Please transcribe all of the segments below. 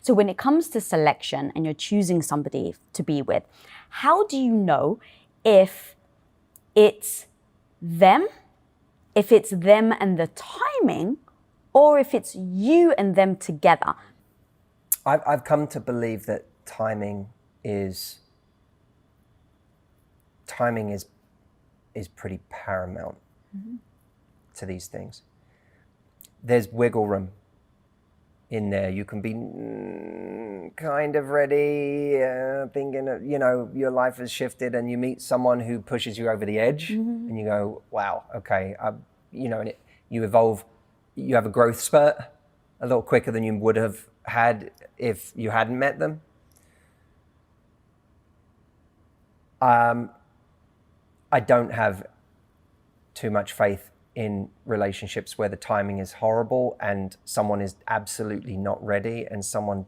So when it comes to selection and you're choosing somebody to be with, how do you know if it's them and the timing, or if it's you and them together? I've come to believe that timing is pretty paramount to these things. There's wiggle room in there. You can be kind of ready, thinking that, your life has shifted, and you meet someone who pushes you over the edge, and you go, wow, okay, and you evolve, you have a growth spurt a little quicker than you would have had if you hadn't met them. I don't have too much faith in relationships where the timing is horrible and someone is absolutely not ready and someone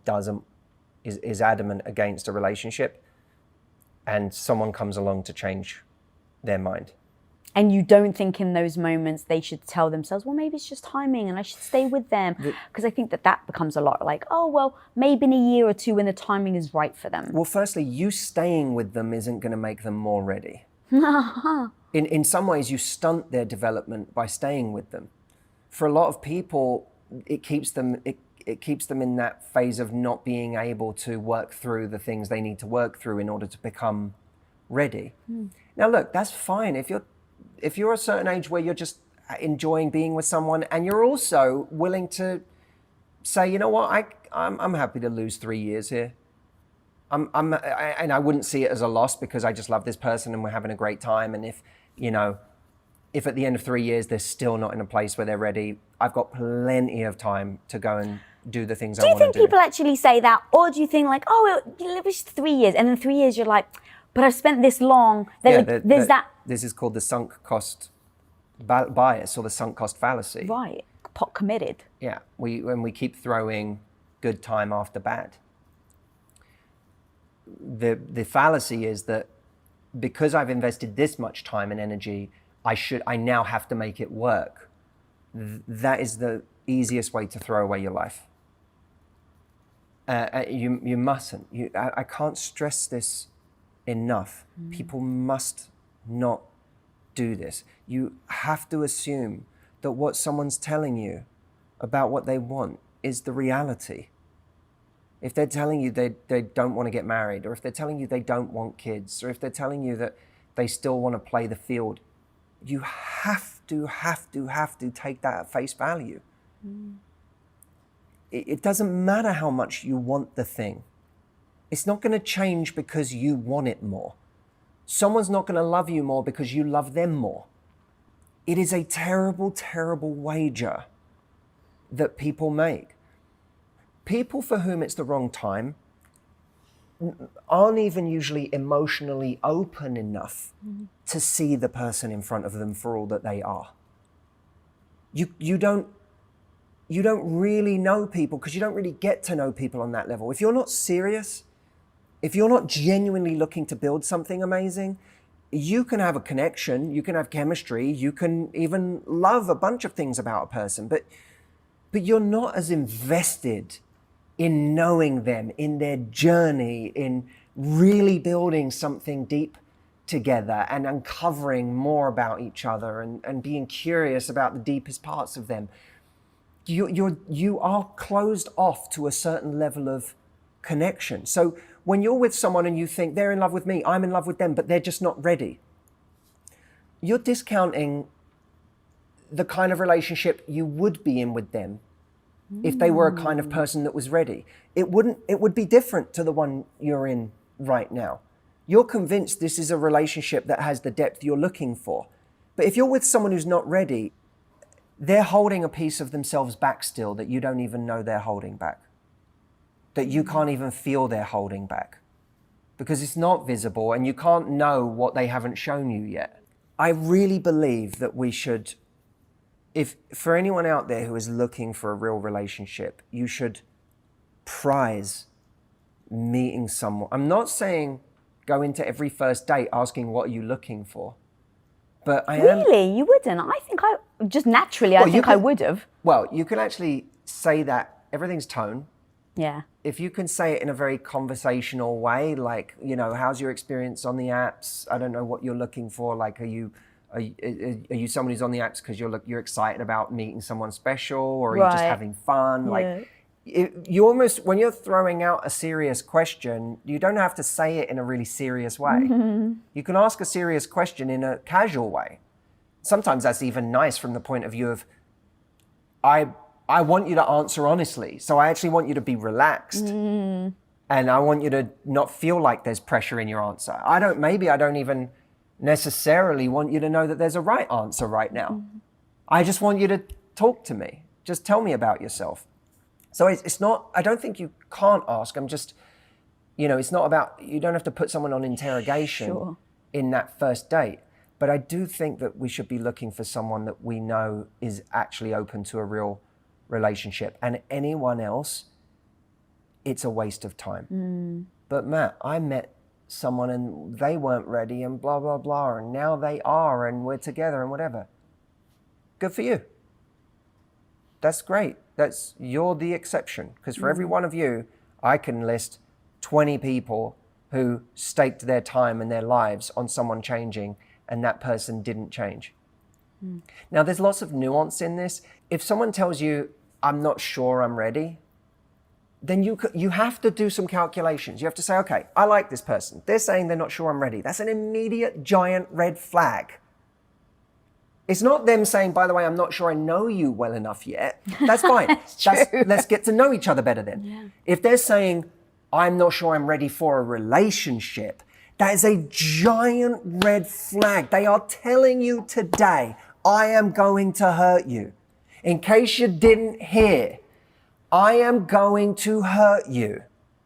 is adamant against a relationship and someone comes along to change their mind. And you don't think in those moments they should tell themselves, well, maybe it's just timing and I should stay with them? Because I think that becomes a lot like, oh, well, maybe in a year or two when the timing is right for them. Well, firstly, you staying with them isn't going to make them more ready. In some ways, you stunt their development by staying with them. For a lot of people, it keeps them in that phase of not being able to work through the things they need to work through in order to become ready. Now, look, that's fine. If you're a certain age where you're just enjoying being with someone and you're also willing to say, you know what, I'm happy to lose 3 years here. And I wouldn't see it as a loss because I just love this person and we're having a great time. And if at the end of 3 years, they're still not in a place where they're ready, I've got plenty of time to go and do the things I want to do. Do you think people actually say that? Or do you think like, oh, it was 3 years. And in 3 years, you're like, but I've spent this long. There's that. This is called the sunk cost bias or the sunk cost fallacy. Right. Pot committed. Yeah. When we keep throwing good time after bad. The fallacy is that because I've invested this much time and energy, I now have to make it work. That is the easiest way to throw away your life. You mustn't. I can't stress this enough. People must not do this. You have to assume that what someone's telling you about what they want is the reality. If they're telling you they don't want to get married, or if they're telling you they don't want kids, or if they're telling you that they still want to play the field, you have to take that at face value. It doesn't matter how much you want the thing. It's not going to change because you want it more. Someone's not going to love you more because you love them more. It is a terrible, terrible wager that people make. People for whom it's the wrong time aren't even usually emotionally open enough to see the person in front of them for all that they are. You don't really know people because you don't really get to know people on that level. If you're not serious, if you're not genuinely looking to build something amazing, you can have a connection, you can have chemistry, you can even love a bunch of things about a person, but you're not as invested in knowing them, in their journey, in really building something deep together and uncovering more about each other and being curious about the deepest parts of them. You are closed off to a certain level of connection. So when you're with someone and you think they're in love with me, I'm in love with them, but they're just not ready, you're discounting the kind of relationship you would be in with them if they were a kind of person that was ready. It would be different to the one you're in right now. You're convinced this is a relationship that has the depth you're looking for. But if you're with someone who's not ready, they're holding a piece of themselves back still that you don't even know they're holding back. That you can't even feel they're holding back. Because it's not visible and you can't know what they haven't shown you yet. I really believe that we should, if for anyone out there who is looking for a real relationship, you should prize meeting someone. I'm not saying go into every first date asking what are you looking for, but I am. Really? You wouldn't? I think I would have. Well, you can actually say that everything's tone. Yeah. If you can say it in a very conversational way, like, you know, how's your experience on the apps? I don't know what you're looking for. Like, are you someone who's on the apps because you're excited about meeting someone special, or are you just having fun? Yeah. Like, you almost, when you're throwing out a serious question, you don't have to say it in a really serious way. You can ask a serious question in a casual way. Sometimes that's even nice from the point of view of, I want you to answer honestly. So I actually want you to be relaxed. And I want you to not feel like there's pressure in your answer. Maybe I don't even necessarily want you to know that there's a right answer right now. I just want you to talk to me. Just tell me about yourself. So it's not, I don't think you can't ask. I'm just, you know, it's not about, you don't have to put someone on interrogation in that first date. But I do think that we should be looking for someone that we know is actually open to a real relationship. And anyone else, it's a waste of time. But Matt, I met someone and they weren't ready and blah, blah, blah. And now they are and we're together and whatever. Good for you. That's great. You're the exception. Because for every one of you, I can list 20 people who staked their time and their lives on someone changing, and that person didn't change. Now, there's lots of nuance in this. If someone tells you, I'm not sure I'm ready, then you have to do some calculations. You have to say, okay, I like this person. They're saying they're not sure I'm ready. That's an immediate giant red flag. It's not them saying, by the way, I'm not sure I know you well enough yet. That's fine. Let's get to know each other better then. Yeah. If they're saying, I'm not sure I'm ready for a relationship, that is a giant red flag. They are telling you today, I am going to hurt you. In case you didn't hear, I am going to hurt you.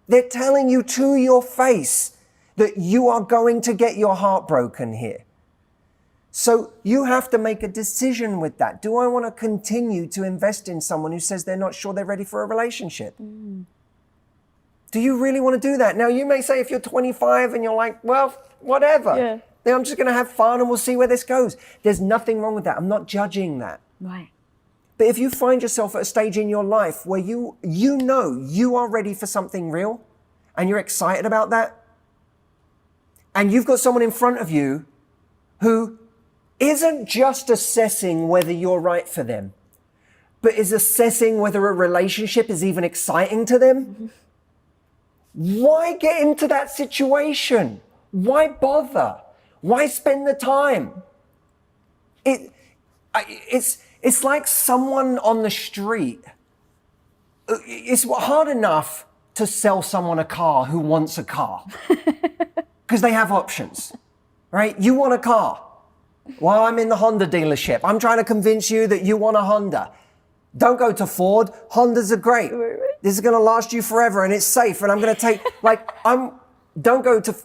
They're telling you to your face that you are going to get your heart broken here. So you have to make a decision with that. Do I want to continue to invest in someone who says they're not sure they're ready for a relationship? Do you really want to do that? Now, you may say if you're 25 and you're like, well, whatever. Then I'm just going to have fun and we'll see where this goes. There's nothing wrong with that. I'm not judging that. Right. But if you find yourself at a stage in your life where you know you are ready for something real and you're excited about that, and you've got someone in front of you who isn't just assessing whether you're right for them, but is assessing whether a relationship is even exciting to them, why get into that situation? Why bother? Why spend the time? It's like someone on the street. It's hard enough to sell someone a car who wants a car because they have options, right? You want a car. Well, I'm in the Honda dealership. I'm trying to convince you that you want a Honda. Don't go to Ford. Hondas are great. This is going to last you forever and it's safe. And I'm going to take, don't go to,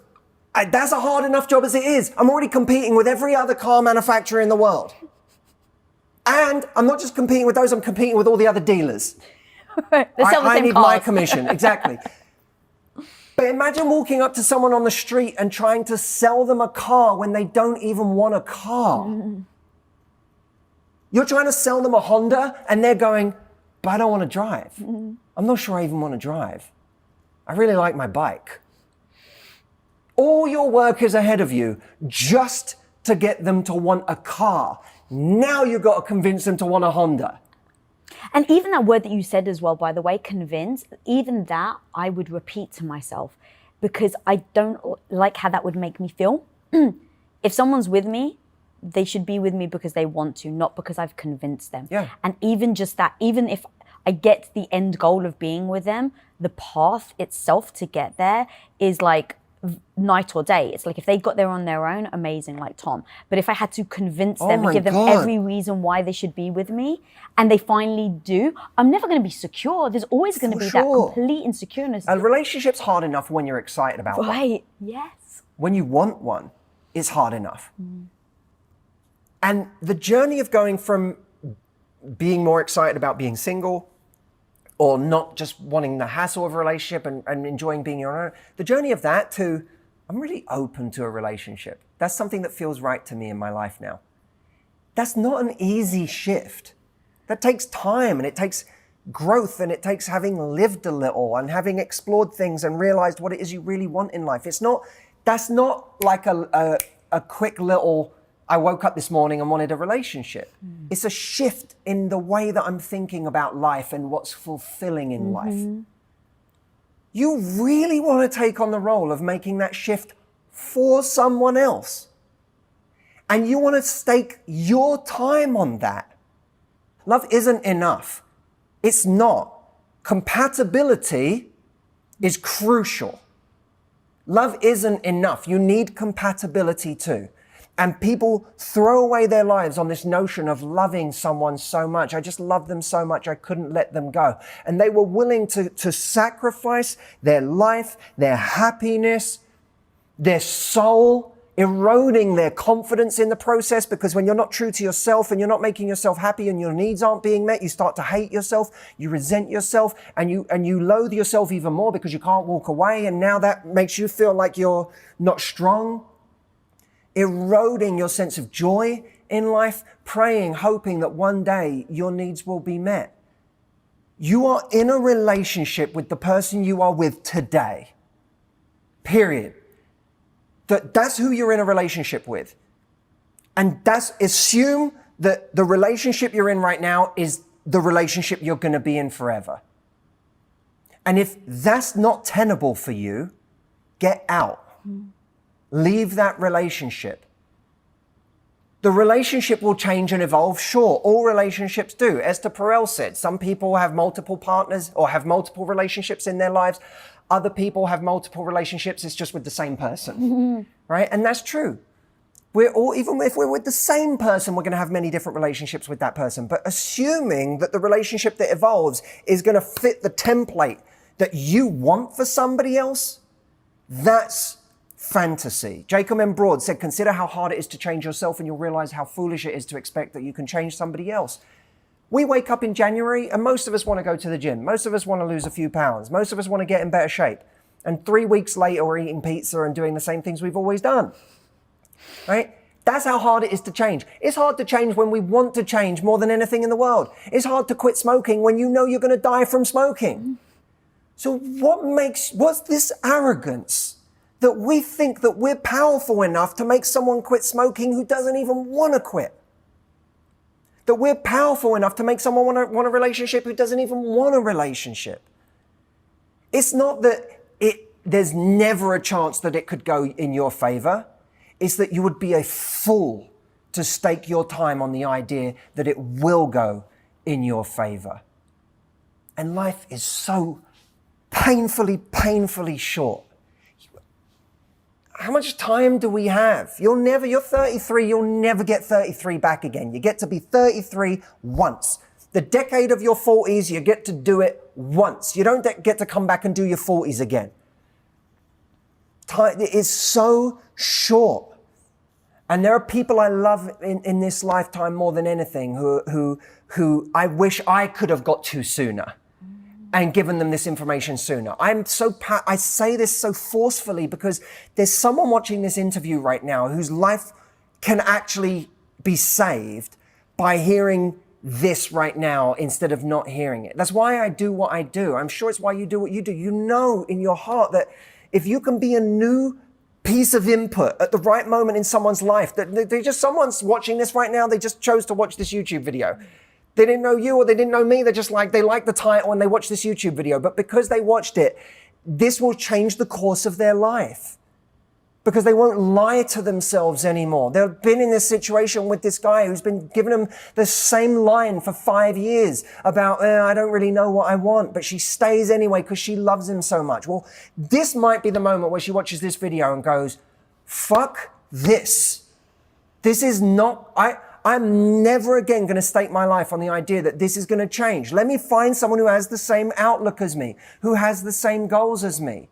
that's a hard enough job as it is. I'm already competing with every other car manufacturer in the world. And I'm not just competing with those, I'm competing with all the other dealers. I need my commission, exactly. But imagine walking up to someone on the street and trying to sell them a car when they don't even want a car. You're trying to sell them a Honda and they're going, but I don't want to drive. I'm not sure I even want to drive. I really like my bike. All your work is ahead of you just to get them to want a car. Now you've got to convince them to want a Honda. And even that word that you said as well, by the way, convince, even that I would repeat to myself because I don't like how that would make me feel. If someone's with me, they should be with me because they want to, not because I've convinced them. Yeah. And even just that, even if I get the end goal of being with them, the path itself to get there is like night or day. It's like if they got there on their own, amazing, like Tom. But if I had to convince them and give them every reason why they should be with me, and they finally do, I'm never going to be secure. There's always going to be that complete insecureness. A relationship's hard enough when you're excited about one. Right, yes. When you want one, it's hard enough. And the journey of going from being more excited about being single or not just wanting the hassle of a relationship and enjoying being your own, the journey of that to, I'm really open to a relationship. That's something that feels right to me in my life now. That's not an easy shift. That takes time and it takes growth, and it takes having lived a little and having explored things and realized what it is you really want in life. That's not like a quick little, I woke up this morning and wanted a relationship. It's a shift in the way that I'm thinking about life and what's fulfilling in life. You really want to take on the role of making that shift for someone else. And you want to stake your time on that. Love isn't enough. It's not. Compatibility is crucial. Love isn't enough. You need compatibility too. And people throw away their lives on this notion of loving someone so much. I just love them so much, I couldn't let them go. And they were willing to sacrifice their life, their happiness, their soul, eroding their confidence in the process, because when you're not true to yourself and you're not making yourself happy and your needs aren't being met, you start to hate yourself, you resent yourself, and you loathe yourself even more because you can't walk away, and now that makes you feel like you're not strong. Eroding your sense of joy in life, praying, hoping that one day your needs will be met. You are in a relationship with the person you are with today. Period. That's who you're in a relationship with. And assume that the relationship you're in right now is the relationship you're going to be in forever. And if that's not tenable for you, get out. Leave that relationship. The relationship will change and evolve. Sure, all relationships do. Esther Perel said, some people have multiple partners or have multiple relationships in their lives. Other people have multiple relationships. It's just with the same person, right? And that's true. Even if we're with the same person, we're going to have many different relationships with that person. But assuming that the relationship that evolves is going to fit the template that you want for somebody else, that's fantasy. Jacob M. Broad said, consider how hard it is to change yourself and you'll realize how foolish it is to expect that you can change somebody else. We wake up in January and most of us want to go to the gym. Most of us want to lose a few pounds. Most of us want to get in better shape. And 3 weeks later, we're eating pizza and doing the same things we've always done. Right? That's how hard it is to change. It's hard to change when we want to change more than anything in the world. It's hard to quit smoking when you know you're going to die from smoking. So what's this arrogance that we think that we're powerful enough to make someone quit smoking who doesn't even want to quit? That we're powerful enough to make someone want a relationship who doesn't even want a relationship. It's not that there's never a chance that it could go in your favor. It's that you would be a fool to stake your time on the idea that it will go in your favor. And life is so painfully, painfully short. How much time do we have? You're 33, you'll never get 33 back again. You get to be 33 once. The decade of your 40s, you get to do it once. You don't get to come back and do your 40s again. Time is so short. And there are people I love in this lifetime more than anything who I wish I could have got to sooner and given them this information sooner. I say this so forcefully because there's someone watching this interview right now whose life can actually be saved by hearing this right now instead of not hearing it. That's why I do what I do. I'm sure it's why you do what you do. You know in your heart that if you can be a new piece of input at the right moment in someone's life, that someone's watching this right now, they just chose to watch this YouTube video. They didn't know you or they didn't know me. They liked the title and they watched this YouTube video. But because they watched it, this will change the course of their life. Because they won't lie to themselves anymore. They've been in this situation with this guy who's been giving them the same line for 5 years about, I don't really know what I want, but she stays anyway because she loves him so much. Well, this might be the moment where she watches this video and goes, fuck this. This is not, I'm never again going to stake my life on the idea that this is going to change. Let me find someone who has the same outlook as me, who has the same goals as me.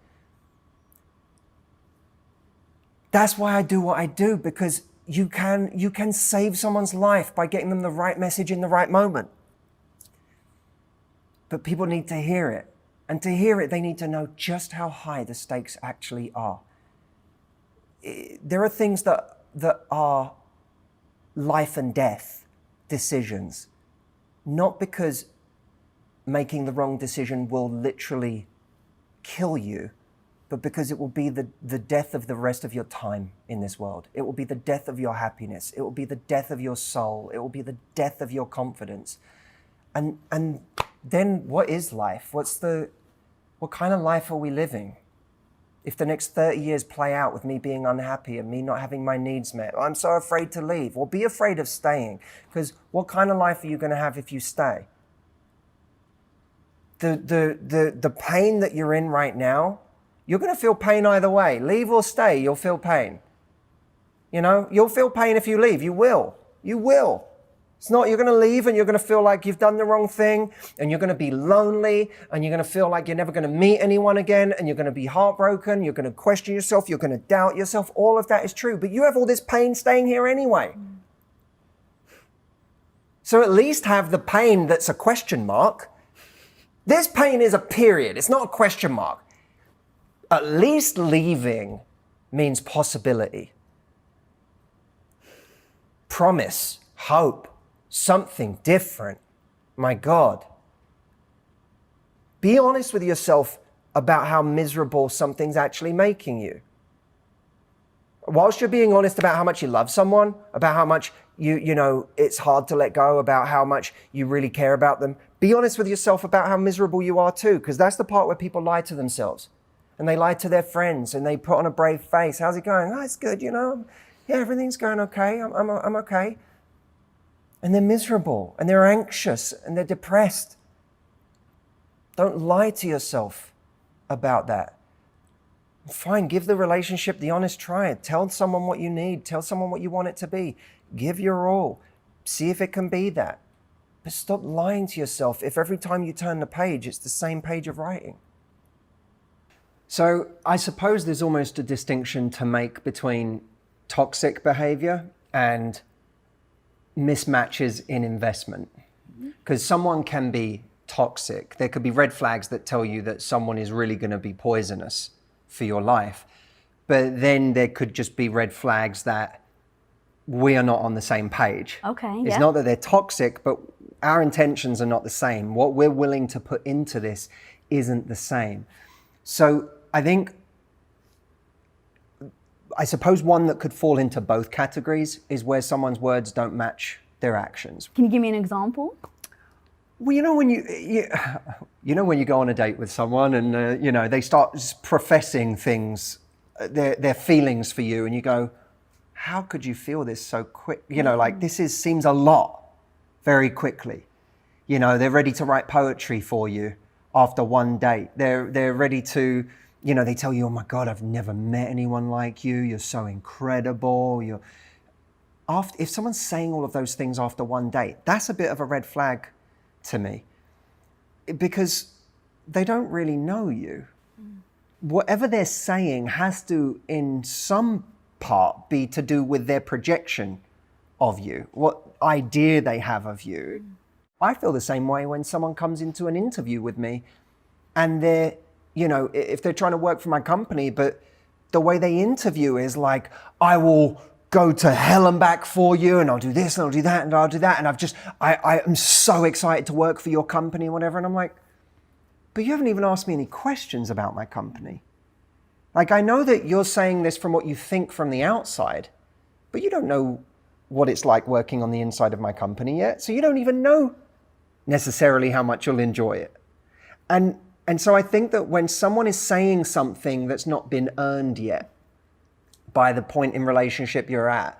That's why I do what I do, because you can save someone's life by getting them the right message in the right moment. But people need to hear it. And to hear it, they need to know just how high the stakes actually are. There are things that are life and death decisions, not because making the wrong decision will literally kill you, but because it will be the death of the rest of your time in this world. It will be the death of your happiness. It will be the death of your soul. It will be the death of your confidence. And then what is life? What kind of life are we living? If the next 30 years play out with me being unhappy and me not having my needs met, I'm so afraid to leave. Well, be afraid of staying, because what kind of life are you going to have if you stay? The pain that you're in right now, you're going to feel pain either way. Leave or stay, you'll feel pain. You know, you'll feel pain if you leave. You will. You will. It's not you're going to leave and you're going to feel like you've done the wrong thing, and you're going to be lonely, and you're going to feel like you're never going to meet anyone again, and you're going to be heartbroken, you're going to question yourself, you're going to doubt yourself. All of that is true, but you have all this pain staying here anyway. So at least have the pain that's a question mark. This pain is a period. It's not a question mark. At least leaving means possibility. Promise, hope, something different. My God. Be honest with yourself about how miserable something's actually making you. Whilst you're being honest about how much you love someone, about how much you know it's hard to let go, about how much you really care about them, be honest with yourself about how miserable you are too, because that's the part where people lie to themselves. And they lie to their friends and they put on a brave face. How's it going? Oh, it's good, you know. Yeah, everything's going okay. I'm okay. And they're miserable and they're anxious and they're depressed. Don't lie to yourself about that. Fine, give the relationship the honest try. Tell someone what you need. Tell someone what you want it to be. Give your all. See if it can be that. But stop lying to yourself if every time you turn the page, it's the same page of writing. So I suppose there's almost a distinction to make between toxic behavior and mismatches in investment. Because someone can be toxic. There could be red flags that tell you that someone is really going to be poisonous for your life. But then there could just be red flags that we are not on the same page. Okay, It's not that they're toxic, but our intentions are not the same. What we're willing to put into this isn't the same. So I suppose one that could fall into both categories is where someone's words don't match their actions. Can you give me an example? Well, you know when you go on a date with someone and you know they start just professing things, their feelings for you, and you go, "How could you feel this so quick?" You know, like seems a lot very quickly. You know, they're ready to write poetry for you after one date. They're ready to. You know, they tell you, "Oh my God, I've never met anyone like you. You're so incredible." If someone's saying all of those things after one date, that's a bit of a red flag to me, because they don't really know you. Whatever they're saying has to, in some part, be to do with their projection of you, what idea they have of you. I feel the same way when someone comes into an interview with me and they're, you know, if they're trying to work for my company, but the way they interview is like, I will go to hell and back for you, and I'll do this and I'll do that and I'll do that, and I am so excited to work for your company and whatever. And I'm like, but you haven't even asked me any questions about my company. Like, I know that you're saying this from what you think from the outside, but you don't know what it's like working on the inside of my company yet. So you don't even know necessarily how much you'll enjoy it. And so I think that when someone is saying something that's not been earned yet by the point in relationship you're at,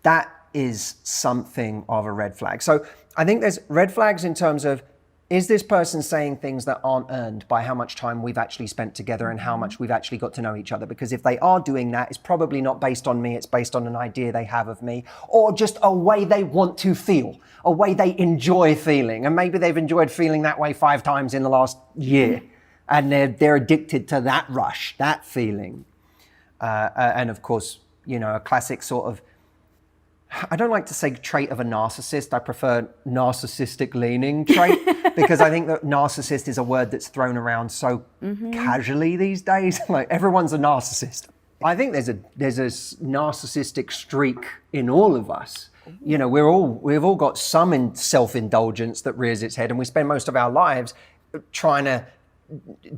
that is something of a red flag. So I think there's red flags in terms of, is this person saying things that aren't earned by how much time we've actually spent together and how much we've actually got to know each other? Because if they are doing that, it's probably not based on me, it's based on an idea they have of me, or just a way they want to feel, a way they enjoy feeling. And maybe they've enjoyed feeling that way 5 times in the last year, and they're addicted to that rush, that feeling. And of course, you know, a classic sort of, I don't like to say trait of a narcissist. I prefer narcissistic leaning trait, because I think that narcissist is a word that's thrown around so casually these days. Like, everyone's a narcissist. I think there's a narcissistic streak in all of us. You know, we've all got some self-indulgence that rears its head, and we spend most of our lives trying to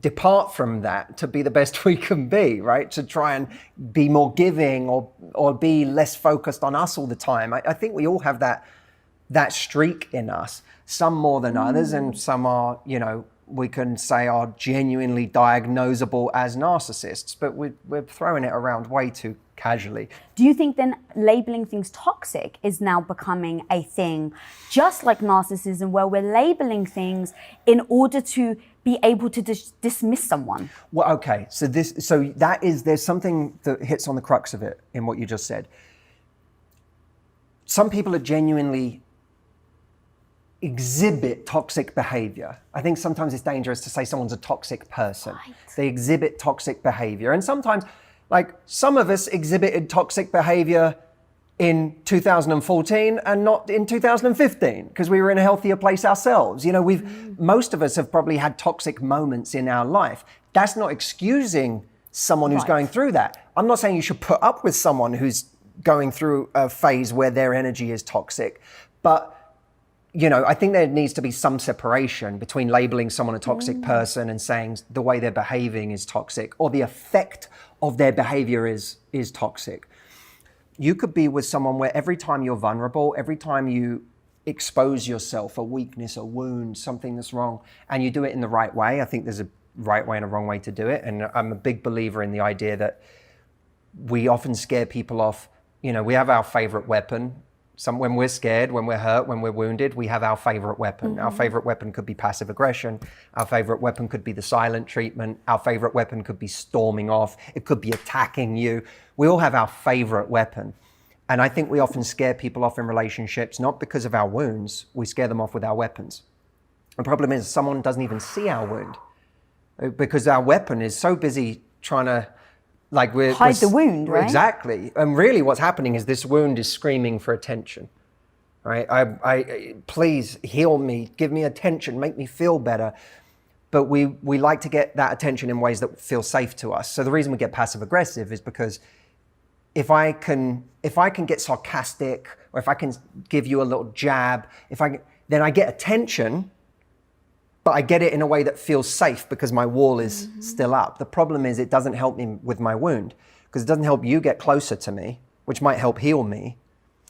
depart from that to be the best we can be, right? To try and be more giving or be less focused on us all the time. I think we all have that streak in us, some more than others, and some are, we can say are genuinely diagnosable as narcissists, but we're throwing it around way too casually. Do you think then labeling things toxic is now becoming a thing, just like narcissism, where we're labeling things in order to be able to dismiss someone? Well, okay, so there's something that hits on the crux of it in what you just said. Some people are genuinely exhibit toxic behavior. I think sometimes it's dangerous to say someone's a toxic person. Right. They exhibit toxic behavior. And sometimes, like, some of us exhibited toxic behavior in 2014 and not in 2015 because we were in a healthier place ourselves. Most of us have probably had toxic moments in our life. That's not excusing someone who's going through that. I'm not saying you should put up with someone who's going through a phase where their energy is toxic, but I think there needs to be some separation between labeling someone a toxic person and saying the way they're behaving is toxic or the effect of their behavior is toxic. You could be with someone where every time you're vulnerable, every time you expose yourself, a weakness, a wound, something that's wrong, and you do it in the right way. I think there's a right way and a wrong way to do it. And I'm a big believer in the idea that we often scare people off. We have our favorite weapon. When we're scared, when we're hurt, when we're wounded, we have our favorite weapon. Our favorite weapon could be passive aggression. Our favorite weapon could be the silent treatment. Our favorite weapon could be storming off. It could be attacking you. We all have our favorite weapon. And I think we often scare people off in relationships, not because of our wounds. We scare them off with our weapons. The problem is someone doesn't even see our wound because our weapon is so busy trying to hide the wound, right? Exactly. And really what's happening is this wound is screaming for attention, right? I please heal me, give me attention, make me feel better. But we like to get that attention in ways that feel safe to us. So the reason we get passive aggressive is because if I can get sarcastic, or if I can give you a little jab, then I get attention, but I get it in a way that feels safe because my wall is still up. The problem is it doesn't help me with my wound because it doesn't help you get closer to me, which might help heal me.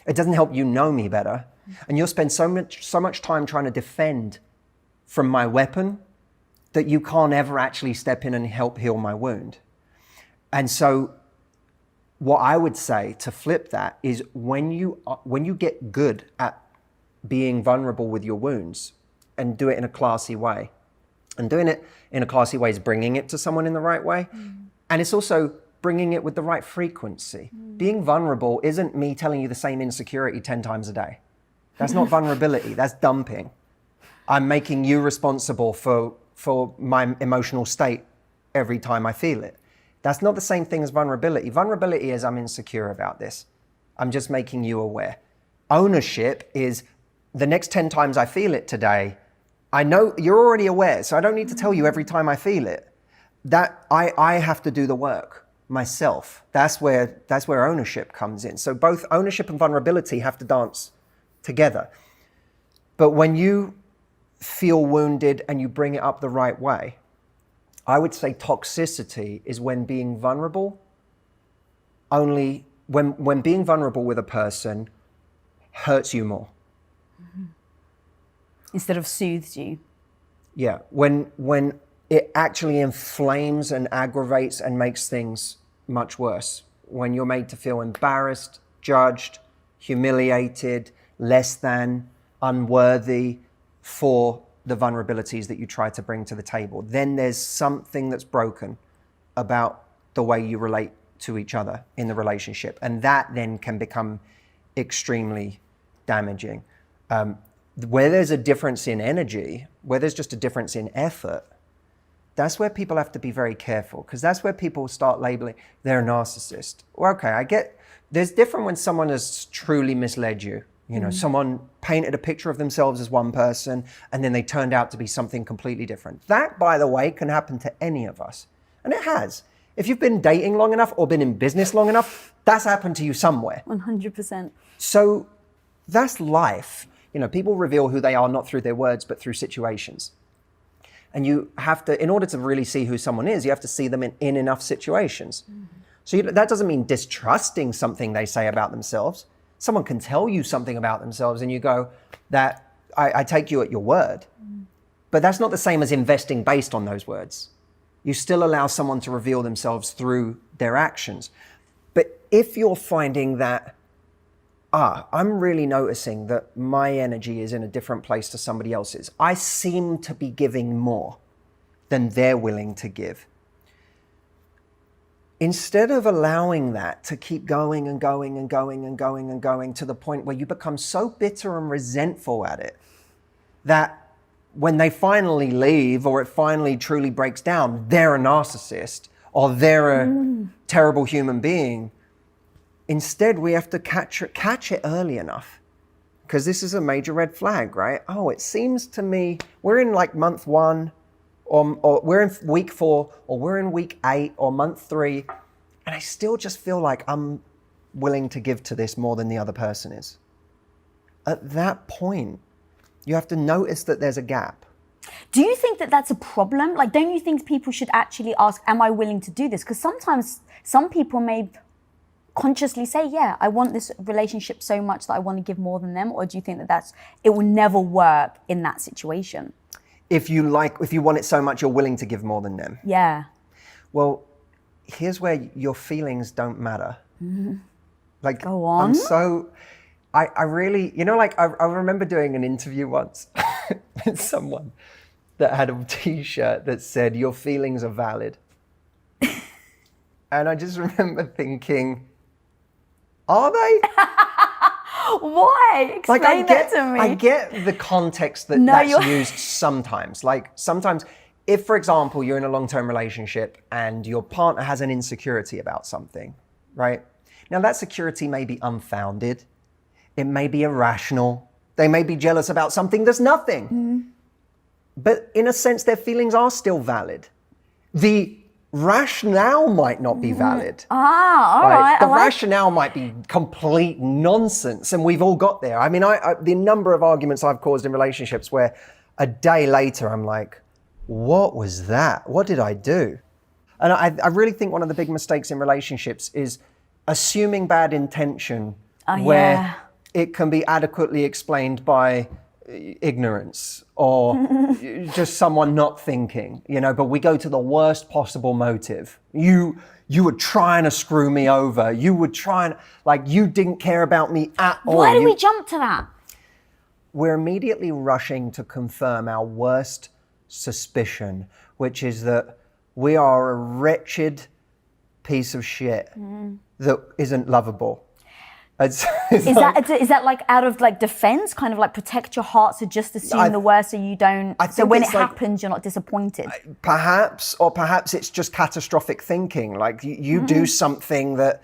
It doesn't help you know me better. And you'll spend so much time trying to defend from my weapon that you can't ever actually step in and help heal my wound. And so what I would say to flip that is when you get good at being vulnerable with your wounds, and do it in a classy way. And doing it in a classy way is bringing it to someone in the right way. And it's also bringing it with the right frequency. Being vulnerable isn't me telling you the same insecurity 10 times a day. That's not vulnerability, that's dumping. I'm making you responsible for my emotional state every time I feel it. That's not the same thing as vulnerability. Vulnerability is I'm insecure about this. I'm just making you aware. Ownership is the next 10 times I feel it today, I know you're already aware, so I don't need to tell you every time I feel it. That I have to do the work myself. That's where ownership comes in. So both ownership and vulnerability have to dance together. But when you feel wounded and you bring it up the right way, I would say toxicity is when being vulnerable when being vulnerable with a person hurts you more. Instead of soothes you. Yeah, when it actually inflames and aggravates and makes things much worse. When you're made to feel embarrassed, judged, humiliated, less than, unworthy for the vulnerabilities that you try to bring to the table. Then there's something that's broken about the way you relate to each other in the relationship. And that then can become extremely damaging. Where there's a difference in energy, where there's just a difference in effort, that's where people have to be very careful because that's where people start labeling, they're a narcissist. Well, okay, I get, there's different when someone has truly misled you. Someone painted a picture of themselves as one person and then they turned out to be something completely different. That, by the way, can happen to any of us. And it has. If you've been dating long enough or been in business long enough, that's happened to you somewhere. 100%. So that's life. People reveal who they are not through their words, but through situations. And you have to, in order to really see who someone is, you have to see them in enough situations. So that doesn't mean distrusting something they say about themselves. Someone can tell you something about themselves and you go, that I take you at your word. But that's not the same as investing based on those words. You still allow someone to reveal themselves through their actions. But if you're finding that, I'm really noticing that my energy is in a different place to somebody else's. I seem to be giving more than they're willing to give. Instead of allowing that to keep going and going and going and going and going to the point where you become so bitter and resentful at it that when they finally leave or it finally truly breaks down, they're a narcissist or they're a terrible human being. Instead, we have to catch it early enough, because this is a major red flag, right? Oh, it seems to me we're in like month 1 or we're in week 4 or we're in week 8 or month 3, and I still just feel like I'm willing to give to this more than the other person is. At that point, you have to notice that there's a gap. Do you think that that's a problem? Like, don't you think people should actually ask, am I willing to do this? Because sometimes some people may consciously say, yeah, I want this relationship so much that I want to give more than them? Or do you think that it will never work in that situation? If you want it so much, you're willing to give more than them. Yeah. Well, here's where your feelings don't matter. Like, go on. I really, like I remember doing an interview once with someone that had a t-shirt that said, your feelings are valid. And I just remember thinking, are they? Why? Explain that to me. I get the context that's used sometimes. Like sometimes if, for example, you're in a long-term relationship and your partner has an insecurity about something, right? Now that security may be unfounded. It may be irrational. They may be jealous about something that's nothing. But in a sense, their feelings are still valid. The rationale might not be valid. All right. The rationale might be complete nonsense, and we've all got there. I mean, the number of arguments I've caused in relationships where a day later I'm like, what was that? What did I do? And I really think one of the big mistakes in relationships is assuming bad intention where it can be adequately explained by ignorance or just someone not thinking, but we go to the worst possible motive. You were trying to screw me over. You were trying, like, you didn't care about me at all. Why do we jump to that? We're immediately rushing to confirm our worst suspicion, which is that we are a wretched piece of shit that isn't lovable. Is that like out of like defense, kind of like protect your heart, so just assume the worst so you don't, so when it happens, you're not disappointed? Perhaps it's just catastrophic thinking. Like you do something that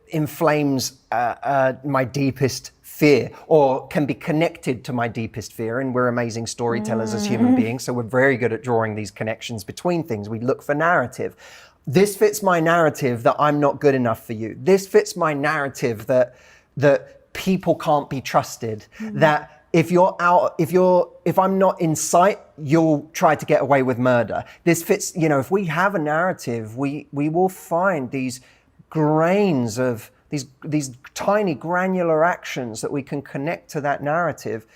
inflames my deepest fear or can be connected to my deepest fear. And we're amazing storytellers as human beings. So we're very good at drawing these connections between things. We look for narrative. This fits my narrative that I'm not good enough for you. This fits my narrative that people can't be trusted. That if I'm not in sight, you'll try to get away with murder. This fits, if we have a narrative, we will find these grains of these tiny granular actions that we can connect to that narrative,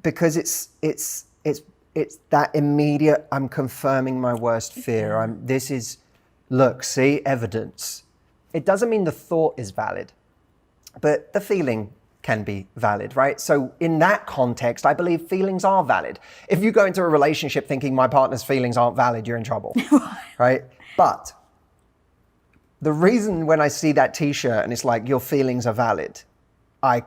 because it's that immediate, I'm confirming my worst fear. Look, see, evidence. It doesn't mean the thought is valid, but the feeling can be valid, right? So in that context, I believe feelings are valid. If you go into a relationship thinking my partner's feelings aren't valid, you're in trouble, right? But the reason when I see that t-shirt and it's like, your feelings are valid, I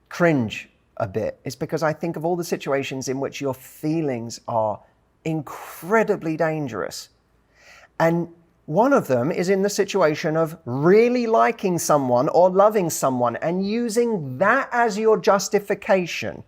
cringe a bit, is because I think of all the situations in which your feelings are incredibly dangerous. And one of them is in the situation of really liking someone or loving someone and using that as your justification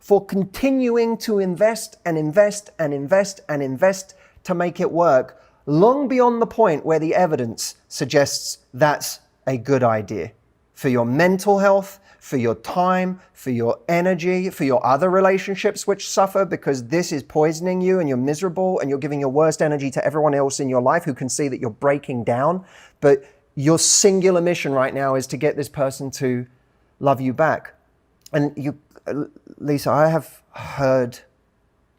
for continuing to invest and invest and invest and invest to make it work, long beyond the point where the evidence suggests that's a good idea for your mental health, for your time, for your energy, for your other relationships which suffer because this is poisoning you and you're miserable and you're giving your worst energy to everyone else in your life who can see that you're breaking down. But your singular mission right now is to get this person to love you back. And you, Lisa, I have heard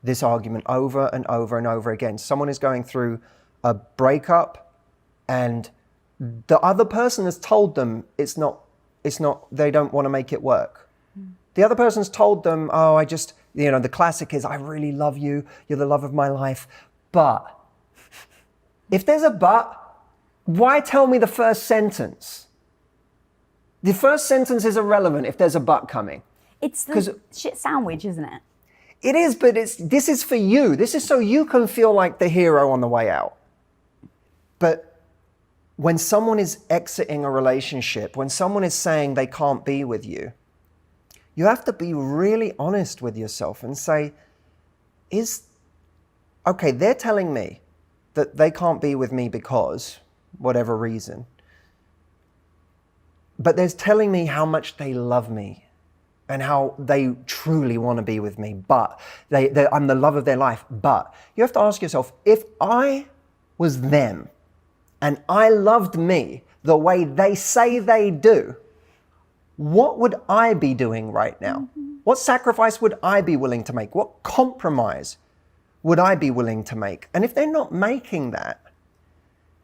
this argument over and over and over again. Someone is going through a breakup and the other person has told them it's not, they don't want to make it work. The other person's told them, oh, I just, the classic is, I really love you. You're the love of my life. But if there's a but, why tell me the first sentence? The first sentence is irrelevant if there's a but coming. It's the shit sandwich, isn't it? It is, but this is for you. This is so you can feel like the hero on the way out. But when someone is exiting a relationship, when someone is saying they can't be with you, you have to be really honest with yourself and say, okay, they're telling me that they can't be with me because whatever reason, but they're telling me how much they love me and how they truly want to be with me, but I'm the love of their life. But you have to ask yourself, if I was them, and I loved me the way they say they do, what would I be doing right now? What sacrifice would I be willing to make? What compromise would I be willing to make? And if they're not making that,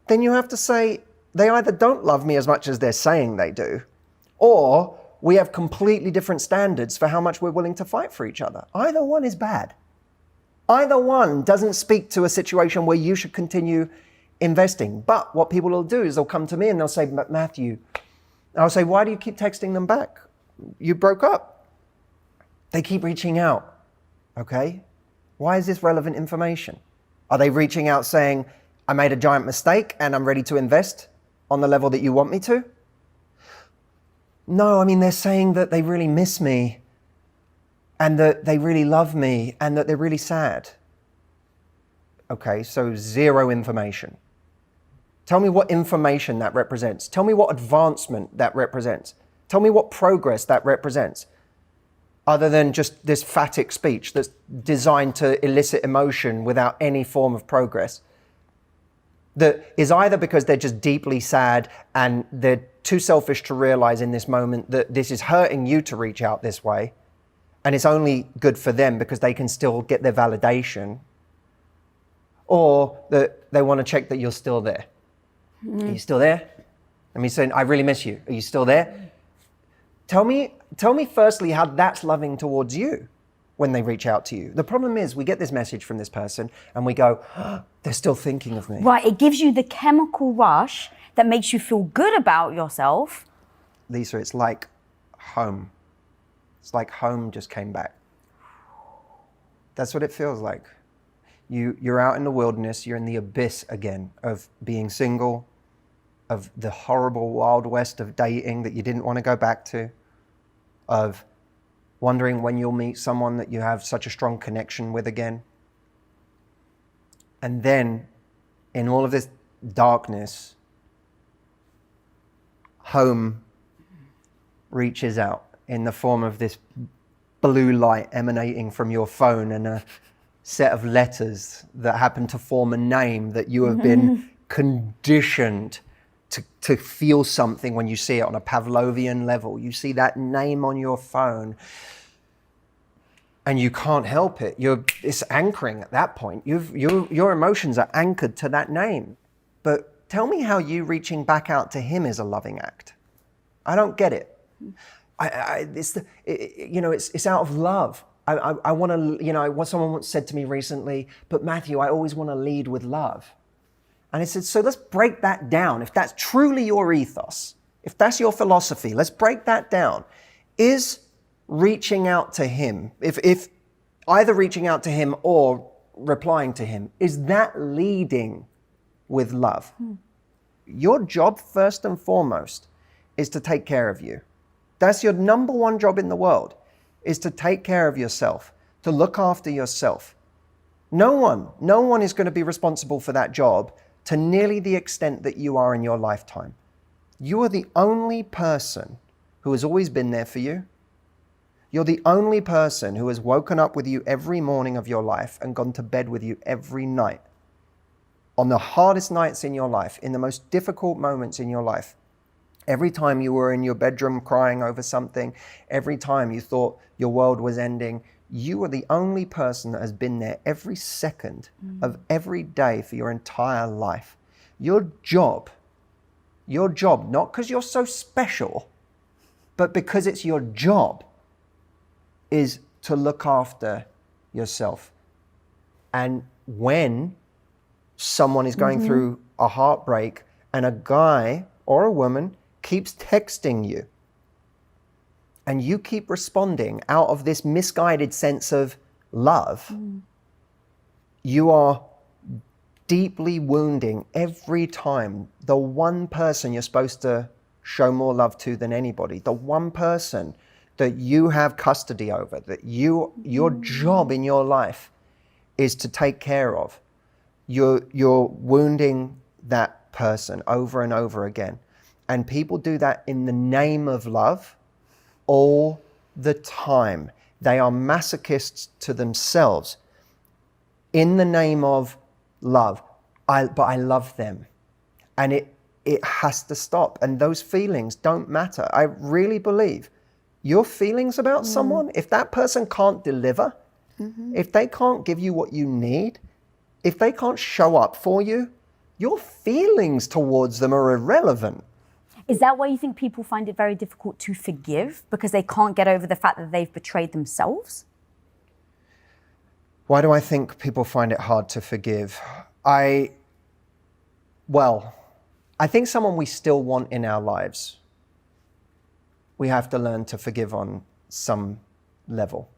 then you have to say, they either don't love me as much as they're saying they do, or we have completely different standards for how much we're willing to fight for each other. Either one is bad. Either one doesn't speak to a situation where you should continue investing. But what people will do is they'll come to me and they'll say, Matthew, I'll say, why do you keep texting them back? You broke up. They keep reaching out. Okay. Why is this relevant information? Are they reaching out saying, I made a giant mistake and I'm ready to invest on the level that you want me to? No, I mean, they're saying that they really miss me and that they really love me and that they're really sad. Okay, so zero information. Tell me what information that represents. Tell me what advancement that represents. Tell me what progress that represents. Other than just this phatic speech that's designed to elicit emotion without any form of progress. That is either because they're just deeply sad and they're too selfish to realize in this moment that this is hurting you to reach out this way. And it's only good for them because they can still get their validation. Or that they want to check that you're still there. Are you still there? I mean, saying, I really miss you. Are you still there? Tell me firstly how that's loving towards you when they reach out to you. The problem is we get this message from this person and we go, oh, they're still thinking of me. Right, it gives you the chemical rush that makes you feel good about yourself. Lisa, it's like home. It's like home just came back. That's what it feels like. You're out in the wilderness, you're in the abyss again of being single, of the horrible wild west of dating that you didn't want to go back to, of wondering when you'll meet someone that you have such a strong connection with again. And then, in all of this darkness, home reaches out in the form of this blue light emanating from your phone and a set of letters that happen to form a name that you have been conditioned to feel something when you see it on a Pavlovian level. You see that name on your phone and you can't help it. It's anchoring at that point. Your emotions are anchored to that name. But tell me how you reaching back out to him is a loving act. I don't get it. It's out of love. I want to, what someone once said to me recently, but Matthew, I always want to lead with love. And I said, so let's break that down. If that's truly your ethos, if that's your philosophy, let's break that down. Is reaching out to him, if either reaching out to him or replying to him, is that leading with love? Your job, first and foremost, is to take care of you. That's your number one job in the world, is to take care of yourself, to look after yourself. No one is going to be responsible for that job to nearly the extent that you are in your lifetime. You are the only person who has always been there for you. You're the only person who has woken up with you every morning of your life and gone to bed with you every night. On the hardest nights in your life, in the most difficult moments in your life, every time you were in your bedroom crying over something, every time you thought your world was ending, you are the only person that has been there every second of every day for your entire life. Your job, not because you're so special, but because it's your job, is to look after yourself. And when someone is going through a heartbreak and a guy or a woman keeps texting you and you keep responding out of this misguided sense of love, you are deeply wounding every time the one person you're supposed to show more love to than anybody, the one person that you have custody over, that your job in your life is to take care of. You're wounding that person over and over again. And people do that in the name of love all the time. They are masochists to themselves in the name of love. But I love them. And it has to stop. And those feelings don't matter. I really believe your feelings about someone, if that person can't deliver, if they can't give you what you need, if they can't show up for you, your feelings towards them are irrelevant. Is that why you think people find it very difficult to forgive? Because they can't get over the fact that they've betrayed themselves? Why do I think people find it hard to forgive? I think someone we still want in our lives, we have to learn to forgive on some level.